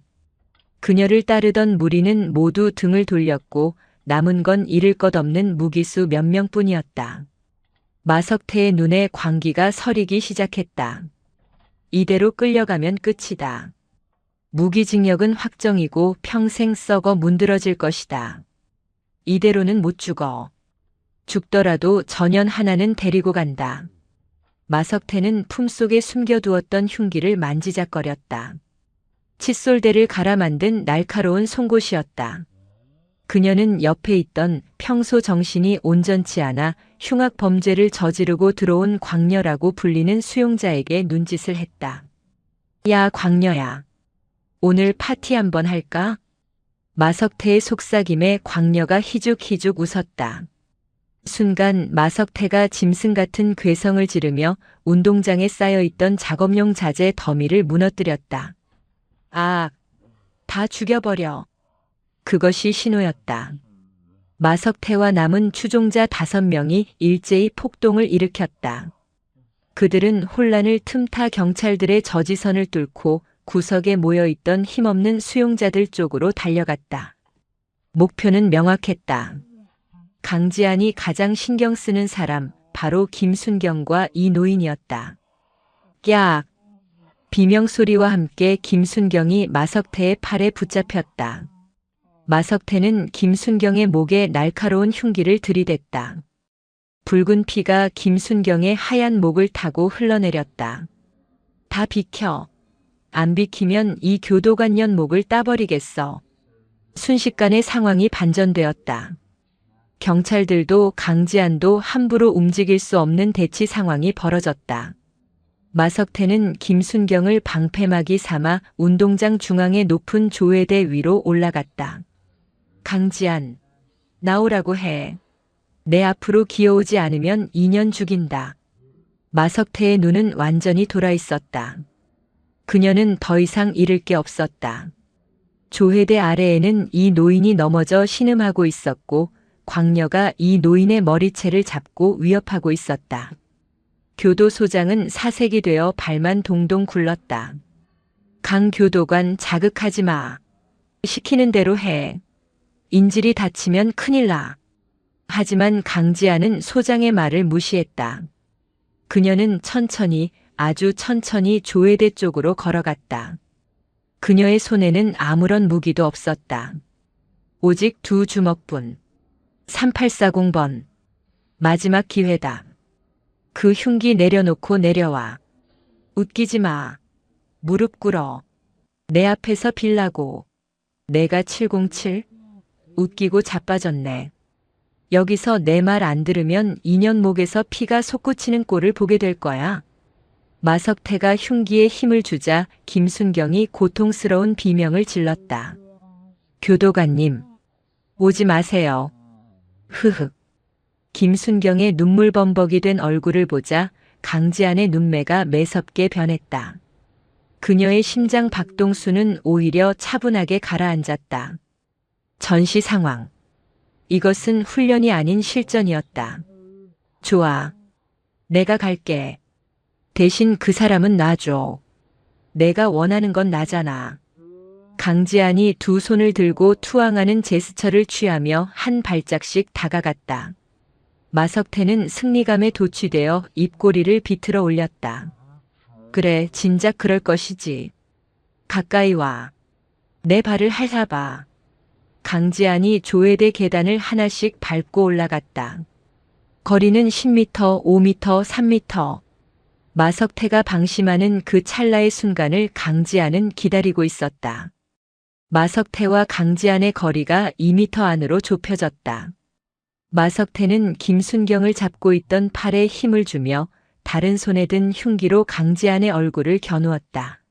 그녀를 따르던 무리는 모두 등을 돌렸고 남은 건 잃을 것 없는 무기수 몇 명뿐이었다. 마석태의 눈에 광기가 서리기 시작했다. 이대로 끌려가면 끝이다. 무기징역은 확정이고 평생 썩어 문드러질 것이다. 이대로는 못 죽어. 죽더라도 전현 하나는 데리고 간다. 마석태는 품속에 숨겨두었던 흉기를 만지작거렸다. 칫솔대를 갈아 만든 날카로운 송곳이었다. 그녀는 옆에 있던 평소 정신이 온전치 않아 흉악 범죄를 저지르고 들어온 광녀라고 불리는 수용자에게 눈짓을 했다. 야, 광녀야. 오늘 파티 한번 할까? 마석태의 속삭임에 광녀가 희죽희죽 웃었다. 순간 마석태가 짐승 같은 괴성을 지르며 운동장에 쌓여있던 작업용 자재 더미를 무너뜨렸다. 아, 다 죽여버려. 그것이 신호였다. 마석태와 남은 추종자 5명이 일제히 폭동을 일으켰다. 그들은 혼란을 틈타 경찰들의 저지선을 뚫고 구석에 모여있던 힘없는 수용자들 쪽으로 달려갔다. 목표는 명확했다. 강지안이 가장 신경 쓰는 사람, 바로 김순경과 이 노인이었다. 깍! 비명소리와 함께 김순경이 마석태의 팔에 붙잡혔다. 마석태는 김순경의 목에 날카로운 흉기를 들이댔다. 붉은 피가 김순경의 하얀 목을 타고 흘러내렸다. 다 비켜. 안 비키면 이 교도관 년 목을 따버리겠어. 순식간에 상황이 반전되었다. 경찰들도 강지안도 함부로 움직일 수 없는 대치 상황이 벌어졌다. 마석태는 김순경을 방패막이 삼아 운동장 중앙의 높은 조회대 위로 올라갔다. 강지안, 나오라고 해. 내 앞으로 기어오지 않으면 2년 죽인다. 마석태의 눈은 완전히 돌아 있었다. 그녀는 더 이상 잃을 게 없었다. 조회대 아래에는 이 노인이 넘어져 신음하고 있었고 광녀가 이 노인의 머리채를 잡고 위협하고 있었다. 교도소장은 사색이 되어 발만 동동 굴렀다. 강 교도관 자극하지 마. 시키는 대로 해. 인질이 다치면 큰일 나. 하지만 강지아는 소장의 말을 무시했다. 그녀는 천천히, 아주 천천히 조회대 쪽으로 걸어갔다. 그녀의 손에는 아무런 무기도 없었다. 오직 두 주먹뿐. 3840번. 마지막 기회다. 그 흉기 내려놓고 내려와. 웃기지 마. 무릎 꿇어. 내 앞에서 빌라고. 내가 707? 웃기고 자빠졌네. 여기서 내 말 안 들으면 2년 목에서 피가 솟구치는 꼴을 보게 될 거야. 마석태가 흉기에 힘을 주자 김순경이 고통스러운 비명을 질렀다. 교도관님, 오지 마세요. 흐흑. 김순경의 눈물범벅이 된 얼굴을 보자 강지안의 눈매가 매섭게 변했다. 그녀의 심장 박동수는 오히려 차분하게 가라앉았다. 전시 상황. 이것은 훈련이 아닌 실전이었다. 좋아. 내가 갈게. 대신 그 사람은 놔줘. 내가 원하는 건 나잖아. 강지안이 두 손을 들고 투항하는 제스처를 취하며 한 발짝씩 다가갔다. 마석태는 승리감에 도취되어 입꼬리를 비틀어 올렸다. 그래, 진작 그럴 것이지. 가까이 와. 내 발을 핥아봐. 강지안이 조회대 계단을 하나씩 밟고 올라갔다. 거리는 10m, 5m, 3m. 마석태가 방심하는 그 찰나의 순간을 강지안은 기다리고 있었다. 마석태와 강지안의 거리가 2m 안으로 좁혀졌다. 마석태는 김순경을 잡고 있던 팔에 힘을 주며 다른 손에 든 흉기로 강지안의 얼굴을 겨누었다.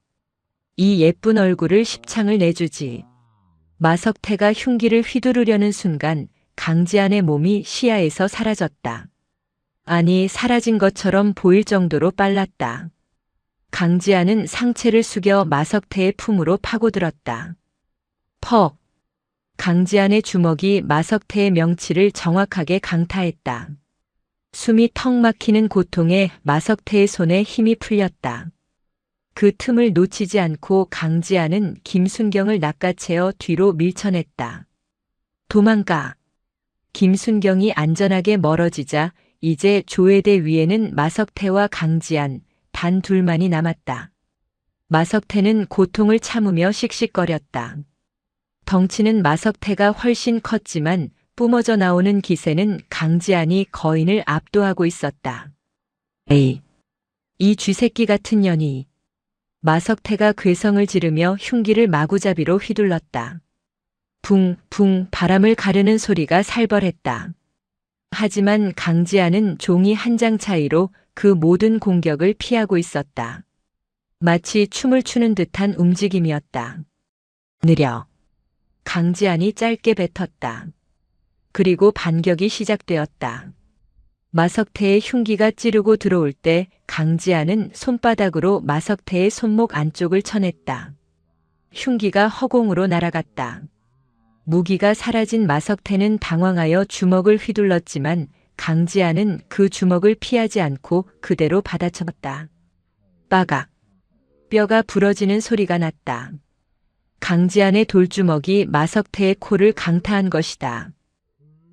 이 예쁜 얼굴을 십창을 내주지. 마석태가 흉기를 휘두르려는 순간 강지안의 몸이 시야에서 사라졌다. 아니, 사라진 것처럼 보일 정도로 빨랐다. 강지안은 상체를 숙여 마석태의 품으로 파고들었다. 퍽! 강지안의 주먹이 마석태의 명치를 정확하게 강타했다. 숨이 턱 막히는 고통에 마석태의 손에 힘이 풀렸다. 그 틈을 놓치지 않고 강지안은 김순경을 낚아채어 뒤로 밀쳐냈다. 도망가! 김순경이 안전하게 멀어지자 이제 조회대 위에는 마석태와 강지안 단 둘만이 남았다. 마석태는 고통을 참으며 씩씩거렸다. 덩치는 마석태가 훨씬 컸지만 뿜어져 나오는 기세는 강지안이 거인을 압도하고 있었다. 에이, 이 쥐새끼 같은 년이. 마석태가 괴성을 지르며 흉기를 마구잡이로 휘둘렀다. 붕, 붕 바람을 가르는 소리가 살벌했다. 하지만 강지안은 종이 한 장 차이로 그 모든 공격을 피하고 있었다. 마치 춤을 추는 듯한 움직임이었다. 느려. 강지안이 짧게 뱉었다. 그리고 반격이 시작되었다. 마석태의 흉기가 찌르고 들어올 때 강지안은 손바닥으로 마석태의 손목 안쪽을 쳐냈다. 흉기가 허공으로 날아갔다. 무기가 사라진 마석태는 당황하여 주먹을 휘둘렀지만 강지안은 그 주먹을 피하지 않고 그대로 받아쳤다. 빠각. 뼈가 부러지는 소리가 났다. 강지안의 돌주먹이 마석태의 코를 강타한 것이다.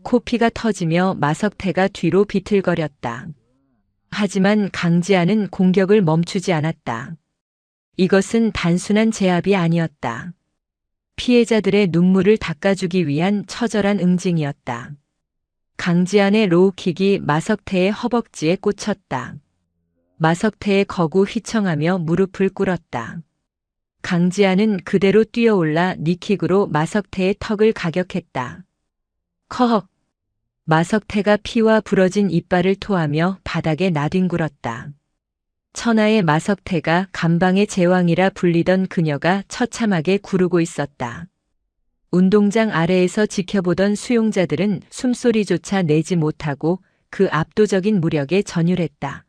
코피가 터지며 마석태가 뒤로 비틀거렸다. 하지만 강지안은 공격을 멈추지 않았다. 이것은 단순한 제압이 아니었다. 피해자들의 눈물을 닦아주기 위한 처절한 응징이었다. 강지안의 로우킥이 마석태의 허벅지에 꽂혔다. 마석태의 거구 휘청하며 무릎을 꿇었다. 강지아는 그대로 뛰어올라 니킥으로 마석태의 턱을 가격했다. 커헉. 마석태가 피와 부러진 이빨을 토하며 바닥에 나뒹굴었다. 천하의 마석태가 감방의 제왕이라 불리던 그녀가 처참하게 구르고 있었다. 운동장 아래에서 지켜보던 수용자들은 숨소리조차 내지 못하고 그 압도적인 무력에 전율했다.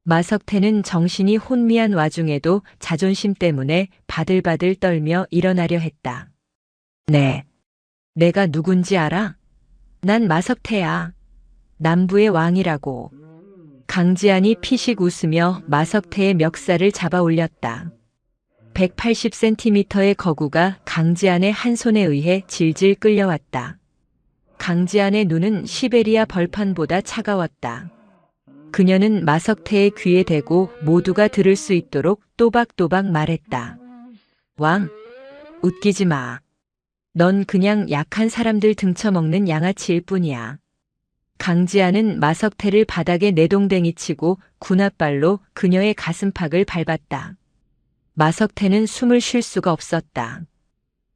마석태는 정신이 혼미한 와중에도 자존심 때문에 바들바들 떨며 일어나려 했다. 네. 내가 누군지 알아? 난 마석태야. 남부의 왕이라고. 강지안이 피식 웃으며 마석태의 멱살을 잡아 올렸다. 180cm의 거구가 강지안의 한 손에 의해 질질 끌려왔다. 강지안의 눈은 시베리아 벌판보다 차가웠다. 그녀는 마석태의 귀에 대고 모두가 들을 수 있도록 또박또박 말했다. 왕, 웃기지 마. 넌 그냥 약한 사람들 등쳐먹는 양아치일 뿐이야. 강지아는 마석태를 바닥에 내동댕이 치고 군홧발로 그녀의 가슴팍을 밟았다. 마석태는 숨을 쉴 수가 없었다.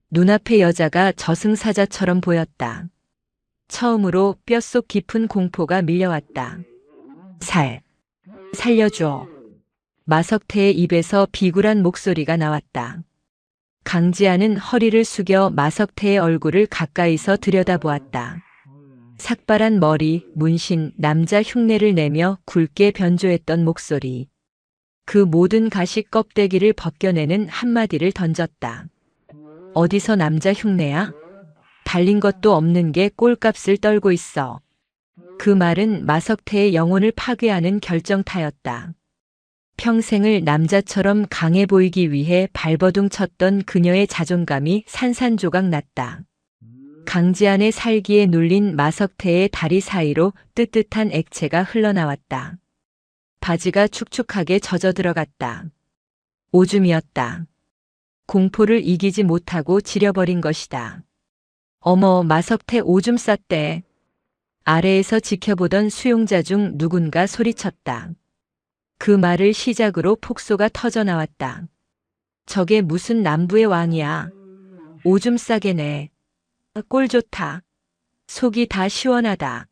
눈앞의 여자가 저승사자처럼 보였다. 처음으로 뼛속 깊은 공포가 밀려왔다. 살려줘. 마석태의 입에서 비굴한 목소리가 나왔다. 강지아는 허리를 숙여 마석태의 얼굴을 가까이서 들여다보았다. 삭발한 머리, 문신, 남자 흉내를 내며 굵게 변조했던 목소리. 그 모든 가식 껍데기를 벗겨내는 한마디를 던졌다. 어디서 남자 흉내야? 달린 것도 없는 게 꼴값을 떨고 있어. 그 말은 마석태의 영혼을 파괴하는 결정타였다. 평생을 남자처럼 강해 보이기 위해 발버둥 쳤던 그녀의 자존감이 산산조각 났다. 강지안의 살기에 눌린 마석태의 다리 사이로 뜨뜻한 액체가 흘러나왔다. 바지가 축축하게 젖어 들어갔다. 오줌이었다. 공포를 이기지 못하고 지려버린 것이다. 어머, 마석태 오줌 쌌대. 아래에서 지켜보던 수용자 중 누군가 소리쳤다. 그 말을 시작으로 폭소가 터져 나왔다. 저게 무슨 남부의 왕이야. 오줌 싸게네. 꼴 좋다. 속이 다 시원하다.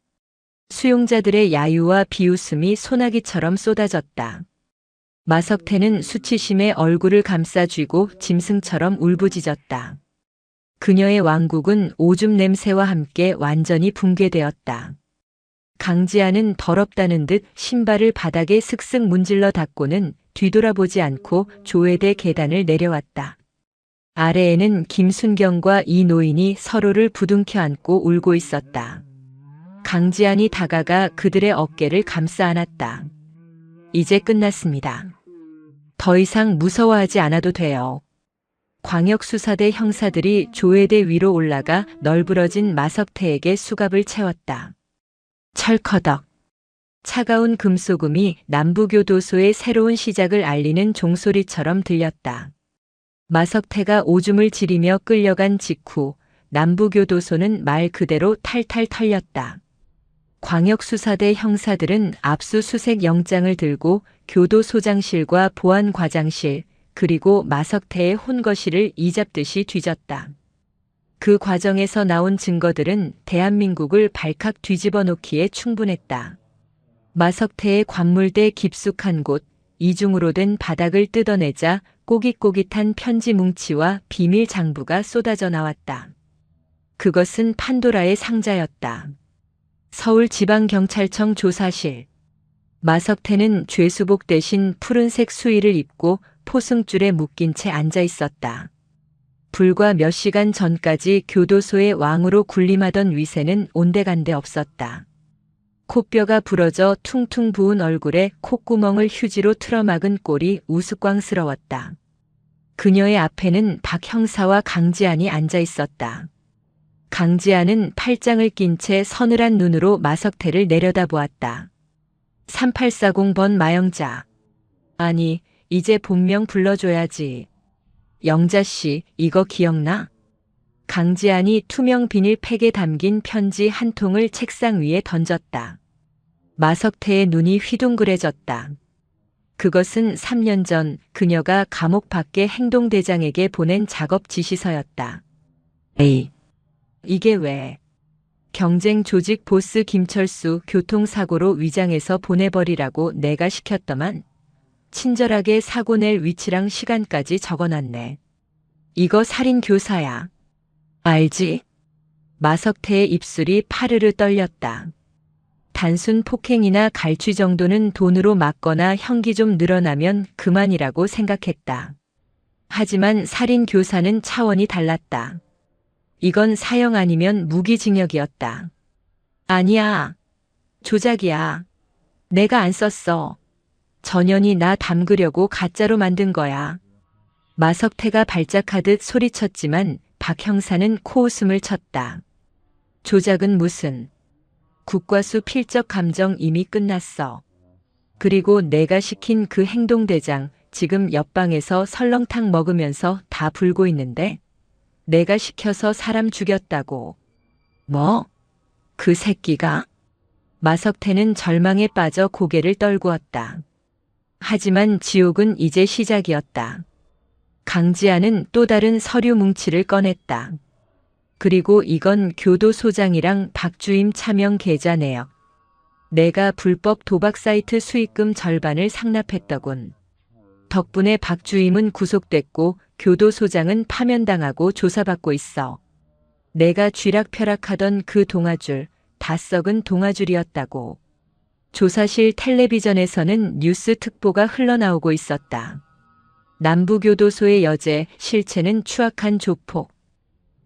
수용자들의 야유와 비웃음이 소나기처럼 쏟아졌다. 마석태는 수치심에 얼굴을 감싸쥐고 짐승처럼 울부짖었다. 그녀의 왕국은 오줌 냄새와 함께 완전히 붕괴되었다. 강지아는 더럽다는 듯 신발을 바닥에 슥슥 문질러 닦고는 뒤돌아보지 않고 조회대 계단을 내려왔다. 아래에는 김순경과 이 노인이 서로를 부둥켜 안고 울고 있었다. 강지안이 다가가 그들의 어깨를 감싸 안았다. 이제 끝났습니다. 더 이상 무서워하지 않아도 돼요. 광역수사대 형사들이 조회대 위로 올라가 널브러진 마석태에게 수갑을 채웠다. 철커덕. 차가운 금소금이 남부교도소의 새로운 시작을 알리는 종소리처럼 들렸다. 마석태가 오줌을 지리며 끌려간 직후 남부교도소는 말 그대로 탈탈 털렸다. 광역수사대 형사들은 압수수색 영장을 들고 교도소장실과 보안과장실 그리고 마석태의 혼거실을 이잡듯이 뒤졌다. 그 과정에서 나온 증거들은 대한민국을 발칵 뒤집어 놓기에 충분했다. 마석태의 관물대 깊숙한 곳, 이중으로 된 바닥을 뜯어내자 꼬깃꼬깃한 편지 뭉치와 비밀 장부가 쏟아져 나왔다. 그것은 판도라의 상자였다. 서울지방경찰청 조사실. 마석태는 죄수복 대신 푸른색 수의를 입고 포승줄에 묶인 채 앉아 있었다. 불과 몇 시간 전까지 교도소의 왕으로 군림하던 위세는 온데간데 없었다. 코뼈가 부러져 퉁퉁 부은 얼굴에 콧구멍을 휴지로 틀어막은 꼴이 우스꽝스러웠다. 그녀의 앞에는 박 형사와 강지안이 앉아 있었다. 강지안은 팔짱을 낀 채 서늘한 눈으로 마석태를 내려다보았다. 3840번 마영자. 아니, 이제 본명 불러줘야지. 영자씨, 이거 기억나? 강지안이 투명 비닐팩에 담긴 편지 한 통을 책상 위에 던졌다. 마석태의 눈이 휘둥그레졌다. 그것은 3년 전 그녀가 감옥 밖의 행동대장에게 보낸 작업 지시서였다. 에이, 이게 왜? 경쟁 조직 보스 김철수 교통사고로 위장해서 보내버리라고 내가 시켰더만 친절하게 사고 낼 위치랑 시간까지 적어놨네. 이거 살인 교사야. 알지? 마석태의 입술이 파르르 떨렸다. 단순 폭행이나 갈취 정도는 돈으로 막거나 형기 좀 늘어나면 그만이라고 생각했다. 하지만 살인 교사는 차원이 달랐다. 이건 사형 아니면 무기징역이었다. 아니야. 조작이야. 내가 안 썼어. 전현이 나 담그려고 가짜로 만든 거야. 마석태가 발작하듯 소리쳤지만 박 형사는 코웃음을 쳤다. 조작은 무슨. 국과수 필적 감정 이미 끝났어. 그리고 내가 시킨 그 행동대장 지금 옆방에서 설렁탕 먹으면서 다 불고 있는데 내가 시켜서 사람 죽였다고. 뭐? 그 새끼가? 마석태는 절망에 빠져 고개를 떨구었다. 하지만 지옥은 이제 시작이었다. 강지아는 또 다른 서류 뭉치를 꺼냈다. 그리고 이건 교도소장이랑 박주임 차명 계좌 내역. 내가 불법 도박 사이트 수익금 절반을 상납했더군. 덕분에 박주임은 구속됐고 교도소장은 파면당하고 조사받고 있어. 내가 쥐락펴락하던 그 동아줄, 다 썩은 동아줄이었다고. 조사실 텔레비전에서는 뉴스 특보가 흘러나오고 있었다. 남부교도소의 여제, 실체는 추악한 조폭.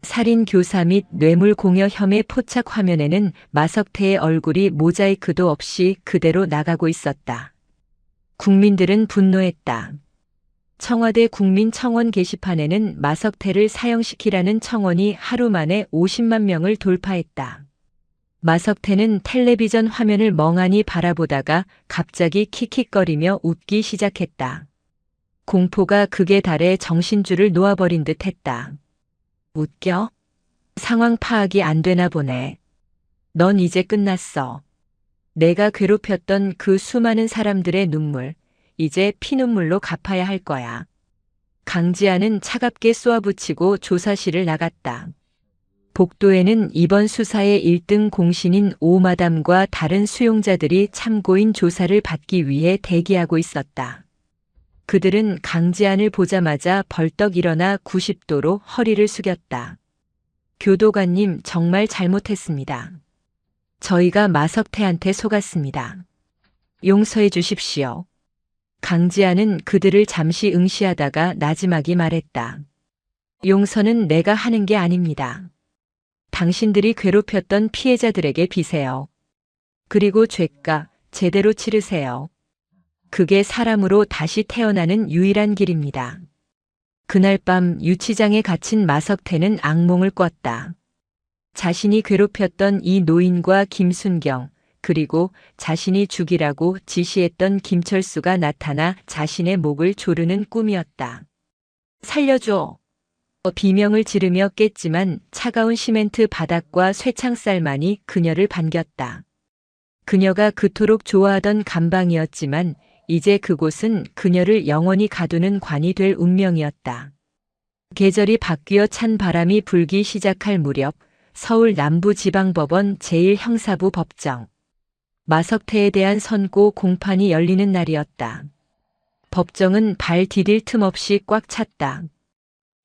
살인 교사 및 뇌물 공여 혐의 포착 화면에는 마석태의 얼굴이 모자이크도 없이 그대로 나가고 있었다. 국민들은 분노했다. 청와대 국민청원 게시판에는 마석태를 사형시키라는 청원이 하루 만에 50만 명을 돌파했다. 마석태는 텔레비전 화면을 멍하니 바라보다가 갑자기 킥킥거리며 웃기 시작했다. 공포가 극에 달해 정신줄을 놓아버린 듯 했다. 웃겨? 상황 파악이 안 되나 보네. 넌 이제 끝났어. 내가 괴롭혔던 그 수많은 사람들의 눈물, 이제 피눈물로 갚아야 할 거야. 강지아는 차갑게 쏘아붙이고 조사실을 나갔다. 복도에는 이번 수사의 1등 공신인 오마담과 다른 수용자들이 참고인 조사를 받기 위해 대기하고 있었다. 그들은 강지안을 보자마자 벌떡 일어나 90도로 허리를 숙였다. 교도관님, 정말 잘못했습니다. 저희가 마석태한테 속았습니다. 용서해 주십시오. 강지안은 그들을 잠시 응시하다가 나지막이 말했다. 용서는 내가 하는 게 아닙니다. 당신들이 괴롭혔던 피해자들에게 비세요. 그리고 죄가 제대로 치르세요. 그게 사람으로 다시 태어나는 유일한 길입니다. 그날 밤 유치장에 갇힌 마석태는 악몽을 꿨다. 자신이 괴롭혔던 이 노인과 김순경, 그리고 자신이 죽이라고 지시했던 김철수가 나타나 자신의 목을 조르는 꿈이었다. 살려줘! 비명을 지르며 깼지만 차가운 시멘트 바닥과 쇠창살만이 그녀를 반겼다. 그녀가 그토록 좋아하던 감방이었지만 이제 그곳은 그녀를 영원히 가두는 관이 될 운명이었다. 계절이 바뀌어 찬 바람이 불기 시작할 무렵 서울 남부지방법원 제1형사부 법정. 마석태에 대한 선고 공판이 열리는 날이었다. 법정은 발 디딜 틈 없이 꽉 찼다.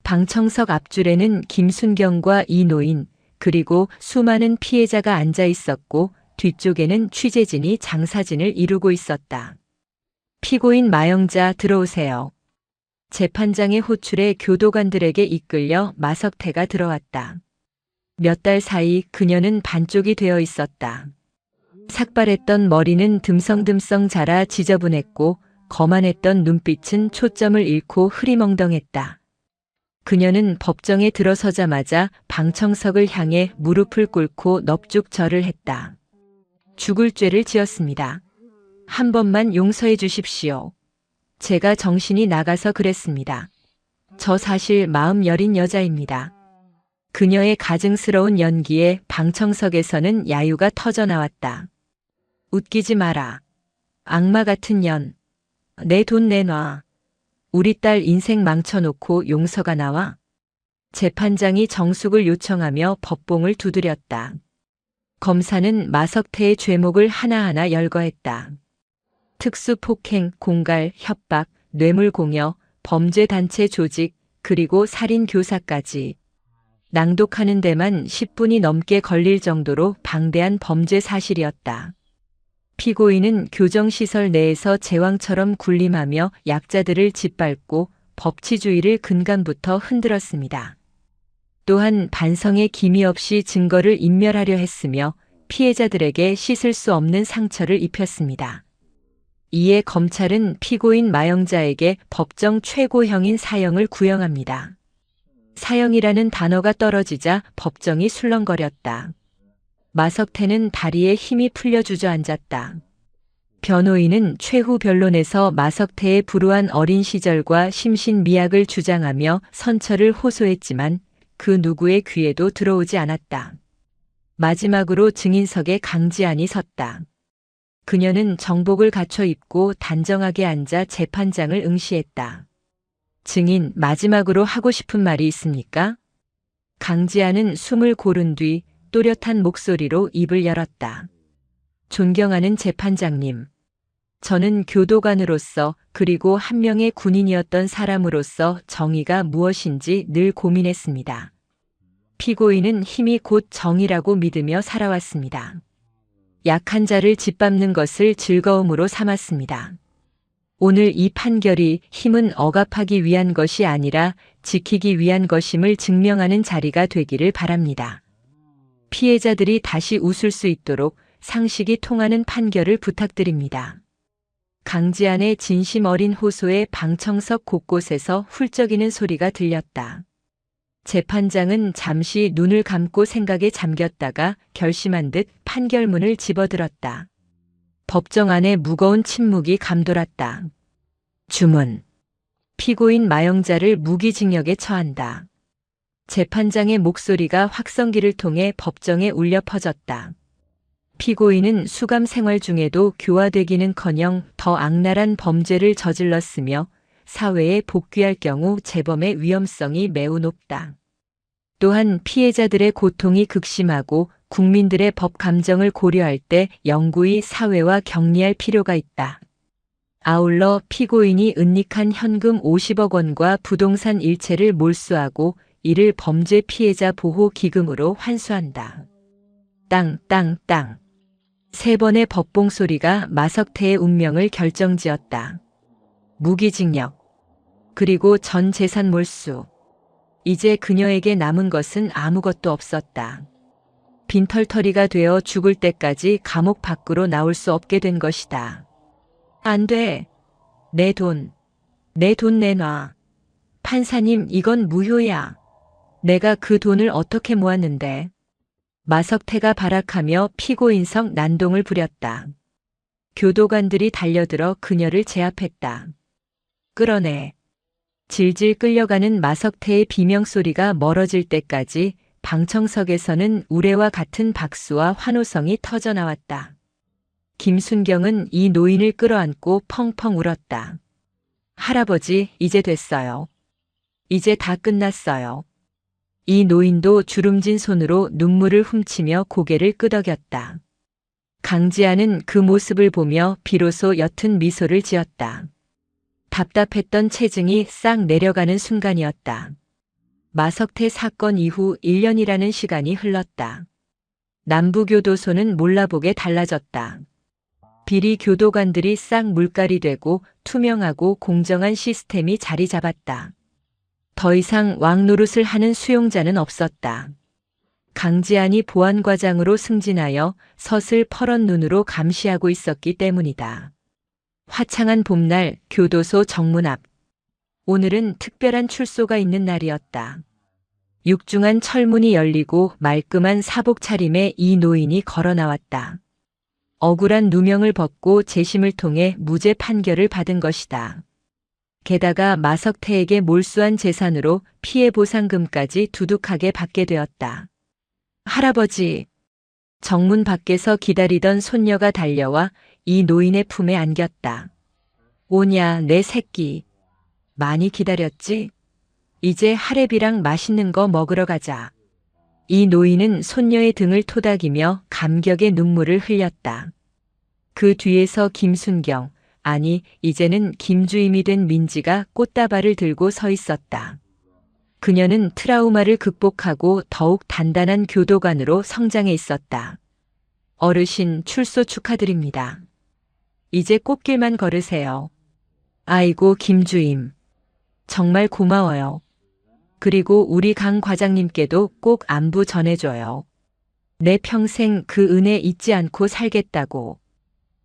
방청석 앞줄에는 김순경과 이노인, 그리고 수많은 피해자가 앉아 있었고 뒤쪽에는 취재진이 장사진을 이루고 있었다. 피고인 마영자 들어오세요. 재판장의 호출에 교도관들에게 이끌려 마석태가 들어왔다. 몇 달 사이 그녀는 반쪽이 되어 있었다. 삭발했던 머리는 듬성듬성 자라 지저분했고 거만했던 눈빛은 초점을 잃고 흐리멍덩했다. 그녀는 법정에 들어서자마자 방청석을 향해 무릎을 꿇고 넙죽절을 했다. 죽을 죄를 지었습니다. 한 번만 용서해 주십시오. 제가 정신이 나가서 그랬습니다. 저 사실 마음 여린 여자입니다. 그녀의 가증스러운 연기에 방청석에서는 야유가 터져나왔다. 웃기지 마라. 악마 같은 년. 내 돈 내놔. 우리 딸 인생 망쳐놓고 용서가 나와? 재판장이 정숙을 요청하며 법봉을 두드렸다. 검사는 마석태의 죄목을 하나하나 열거했다. 특수폭행, 공갈, 협박, 뇌물공여, 범죄단체 조직, 그리고 살인교사까지. 낭독하는 데만 10분이 넘게 걸릴 정도로 방대한 범죄 사실이었다. 피고인은 교정시설 내에서 제왕처럼 군림하며 약자들을 짓밟고 법치주의를 근간부터 흔들었습니다. 또한 반성의 기미 없이 증거를 인멸하려 했으며 피해자들에게 씻을 수 없는 상처를 입혔습니다. 이에 검찰은 피고인 마영자에게 법정 최고형인 사형을 구형합니다. 사형이라는 단어가 떨어지자 법정이 술렁거렸다. 마석태는 다리에 힘이 풀려 주저앉았다. 변호인은 최후 변론에서 마석태의 불우한 어린 시절과 심신미약을 주장하며 선처를 호소했지만 그 누구의 귀에도 들어오지 않았다. 마지막으로 증인석에 강지안이 섰다. 그녀는 정복을 갖춰 입고 단정하게 앉아 재판장을 응시했다. 증인, 마지막으로 하고 싶은 말이 있습니까? 강지안은 숨을 고른 뒤 또렷한 목소리로 입을 열었다. 존경하는 재판장님. 저는 교도관으로서 그리고 한 명의 군인이었던 사람으로서 정의가 무엇인지 늘 고민했습니다. 피고인은 힘이 곧 정의라고 믿으며 살아왔습니다. 약한 자를 짓밟는 것을 즐거움으로 삼았습니다. 오늘 이 판결이 힘은 억압하기 위한 것이 아니라 지키기 위한 것임을 증명하는 자리가 되기를 바랍니다. 피해자들이 다시 웃을 수 있도록 상식이 통하는 판결을 부탁드립니다. 강지안의 진심 어린 호소에 방청석 곳곳에서 훌쩍이는 소리가 들렸다. 재판장은 잠시 눈을 감고 생각에 잠겼다가 결심한 듯 판결문을 집어들었다. 법정 안에 무거운 침묵이 감돌았다. 주문. 피고인 마영자를 무기징역에 처한다. 재판장의 목소리가 확성기를 통해 법정에 울려 퍼졌다. 피고인은 수감 생활 중에도 교화되기는커녕 더 악랄한 범죄를 저질렀으며 사회에 복귀할 경우 재범의 위험성이 매우 높다. 또한 피해자들의 고통이 극심하고 국민들의 법 감정을 고려할 때 영구히 사회와 격리할 필요가 있다. 아울러 피고인이 은닉한 현금 50억 원과 부동산 일체를 몰수하고 이를 범죄 피해자 보호 기금으로 환수한다. 땅, 땅, 땅. 세 번의 법봉 소리가 마석태의 운명을 결정지었다. 무기징역. 그리고 전 재산 몰수. 이제 그녀에게 남은 것은 아무것도 없었다. 빈털터리가 되어 죽을 때까지 감옥 밖으로 나올 수 없게 된 것이다. 안 돼. 내 돈 내놔. 판사님, 이건 무효야. 내가 그 돈을 어떻게 모았는데. 마석태가 발악하며 피고인석 난동을 부렸다. 교도관들이 달려들어 그녀를 제압했다. 끌어내. 질질 끌려가는 마석태의 비명소리가 멀어질 때까지 방청석에서는 우레와 같은 박수와 환호성이 터져나왔다. 김순경은 이 노인을 끌어안고 펑펑 울었다. 할아버지, 이제 됐어요. 이제 다 끝났어요. 이 노인도 주름진 손으로 눈물을 훔치며 고개를 끄덕였다. 강지아는 그 모습을 보며 비로소 옅은 미소를 지었다. 답답했던 체증이 싹 내려가는 순간이었다. 마석태 사건 이후 1년이라는 시간이 흘렀다. 남부교도소는 몰라보게 달라졌다. 비리 교도관들이 싹 물갈이 되고 투명하고 공정한 시스템이 자리 잡았다. 더 이상 왕노릇을 하는 수용자는 없었다. 강지안이 보안과장으로 승진하여 서슬 퍼런 눈으로 감시하고 있었기 때문이다. 화창한 봄날 교도소 정문 앞. 오늘은 특별한 출소가 있는 날이었다. 육중한 철문이 열리고 말끔한 사복 차림의 이 노인이 걸어 나왔다. 억울한 누명을 벗고 재심을 통해 무죄 판결을 받은 것이다. 게다가 마석태에게 몰수한 재산으로 피해 보상금까지 두둑하게 받게 되었다. 할아버지. 정문 밖에서 기다리던 손녀가 달려와 이 노인의 품에 안겼다. 오냐, 내 새끼. 많이 기다렸지? 이제 하랩이랑 맛있는 거 먹으러 가자. 이 노인은 손녀의 등을 토닥이며 감격의 눈물을 흘렸다. 그 뒤에서 김순경, 아니, 이제는 김주임이 된 민지가 꽃다발을 들고 서 있었다. 그녀는 트라우마를 극복하고 더욱 단단한 교도관으로 성장해 있었다. 어르신, 출소 축하드립니다. 이제 꽃길만 걸으세요. 아이고, 김주임. 정말 고마워요. 그리고 우리 강 과장님께도 꼭 안부 전해줘요. 내 평생 그 은혜 잊지 않고 살겠다고.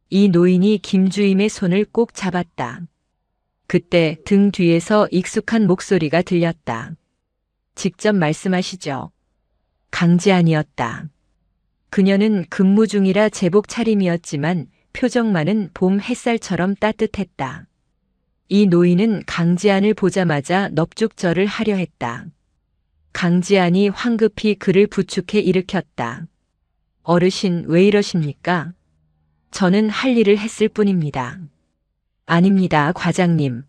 이 노인이 김주임의 손을 꼭 잡았다. 그때 등 뒤에서 익숙한 목소리가 들렸다. 직접 말씀하시죠. 강지안이었다. 그녀는 근무 중이라 제복 차림이었지만 표정만은 봄 햇살처럼 따뜻했다. 이 노인은 강지안을 보자마자 넙죽절을 하려 했다. 강지안이 황급히 그를 부축해 일으켰다. 어르신, 왜 이러십니까? 저는 할 일을 했을 뿐입니다. 아닙니다, 과장님.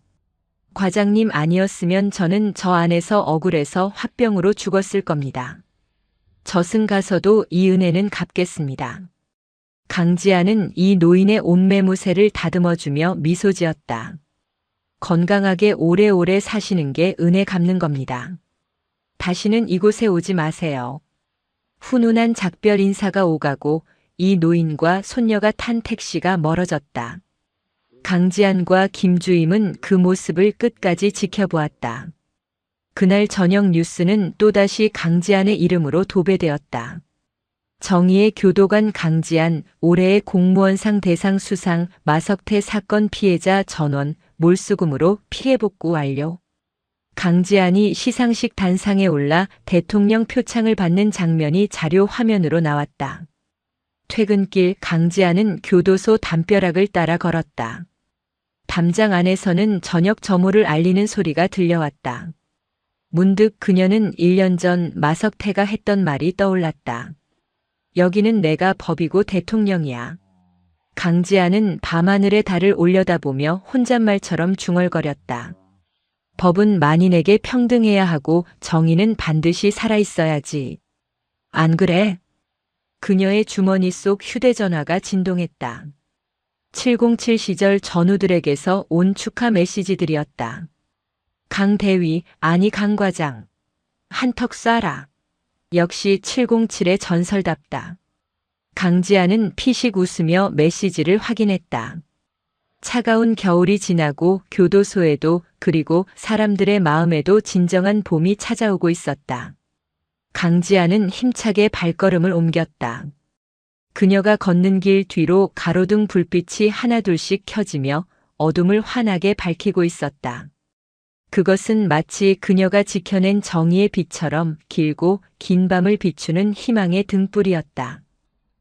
과장님 아니었으면 저는 저 안에서 억울해서 화병으로 죽었을 겁니다. 저승 가서도 이 은혜는 갚겠습니다. 강지아는 이 노인의 옷매무새를 다듬어주며 미소 지었다. 건강하게 오래오래 사시는 게 은혜 갚는 겁니다. 다시는 이곳에 오지 마세요. 훈훈한 작별 인사가 오가고 이 노인과 손녀가 탄 택시가 멀어졌다. 강지안과 김주임은 그 모습을 끝까지 지켜보았다. 그날 저녁 뉴스는 또다시 강지안의 이름으로 도배되었다. 정의의 교도관 강지안, 올해의 공무원상 대상 수상, 마석태 사건 피해자 전원, 몰수금으로 피해복구 완료. 강지안이 시상식 단상에 올라 대통령 표창을 받는 장면이 자료 화면으로 나왔다. 퇴근길 강지안은 교도소 담벼락을 따라 걸었다. 담장 안에서는 저녁 점호를 알리는 소리가 들려왔다. 문득 그녀는 1년 전 마석태가 했던 말이 떠올랐다. 여기는 내가 법이고 대통령이야. 강지아는 밤하늘의 달을 올려다보며 혼잣말처럼 중얼거렸다. 법은 만인에게 평등해야 하고 정의는 반드시 살아있어야지. 안 그래? 그녀의 주머니 속 휴대전화가 진동했다. 707 시절 전우들에게서 온 축하 메시지들이었다. 강 대위, 아니 강 과장. 한턱 쏴라. 역시 707의 전설답다. 강지아는 피식 웃으며 메시지를 확인했다. 차가운 겨울이 지나고 교도소에도 그리고 사람들의 마음에도 진정한 봄이 찾아오고 있었다. 강지아는 힘차게 발걸음을 옮겼다. 그녀가 걷는 길 뒤로 가로등 불빛이 하나둘씩 켜지며 어둠을 환하게 밝히고 있었다. 그것은 마치 그녀가 지켜낸 정의의 빛처럼 길고 긴 밤을 비추는 희망의 등불이었다.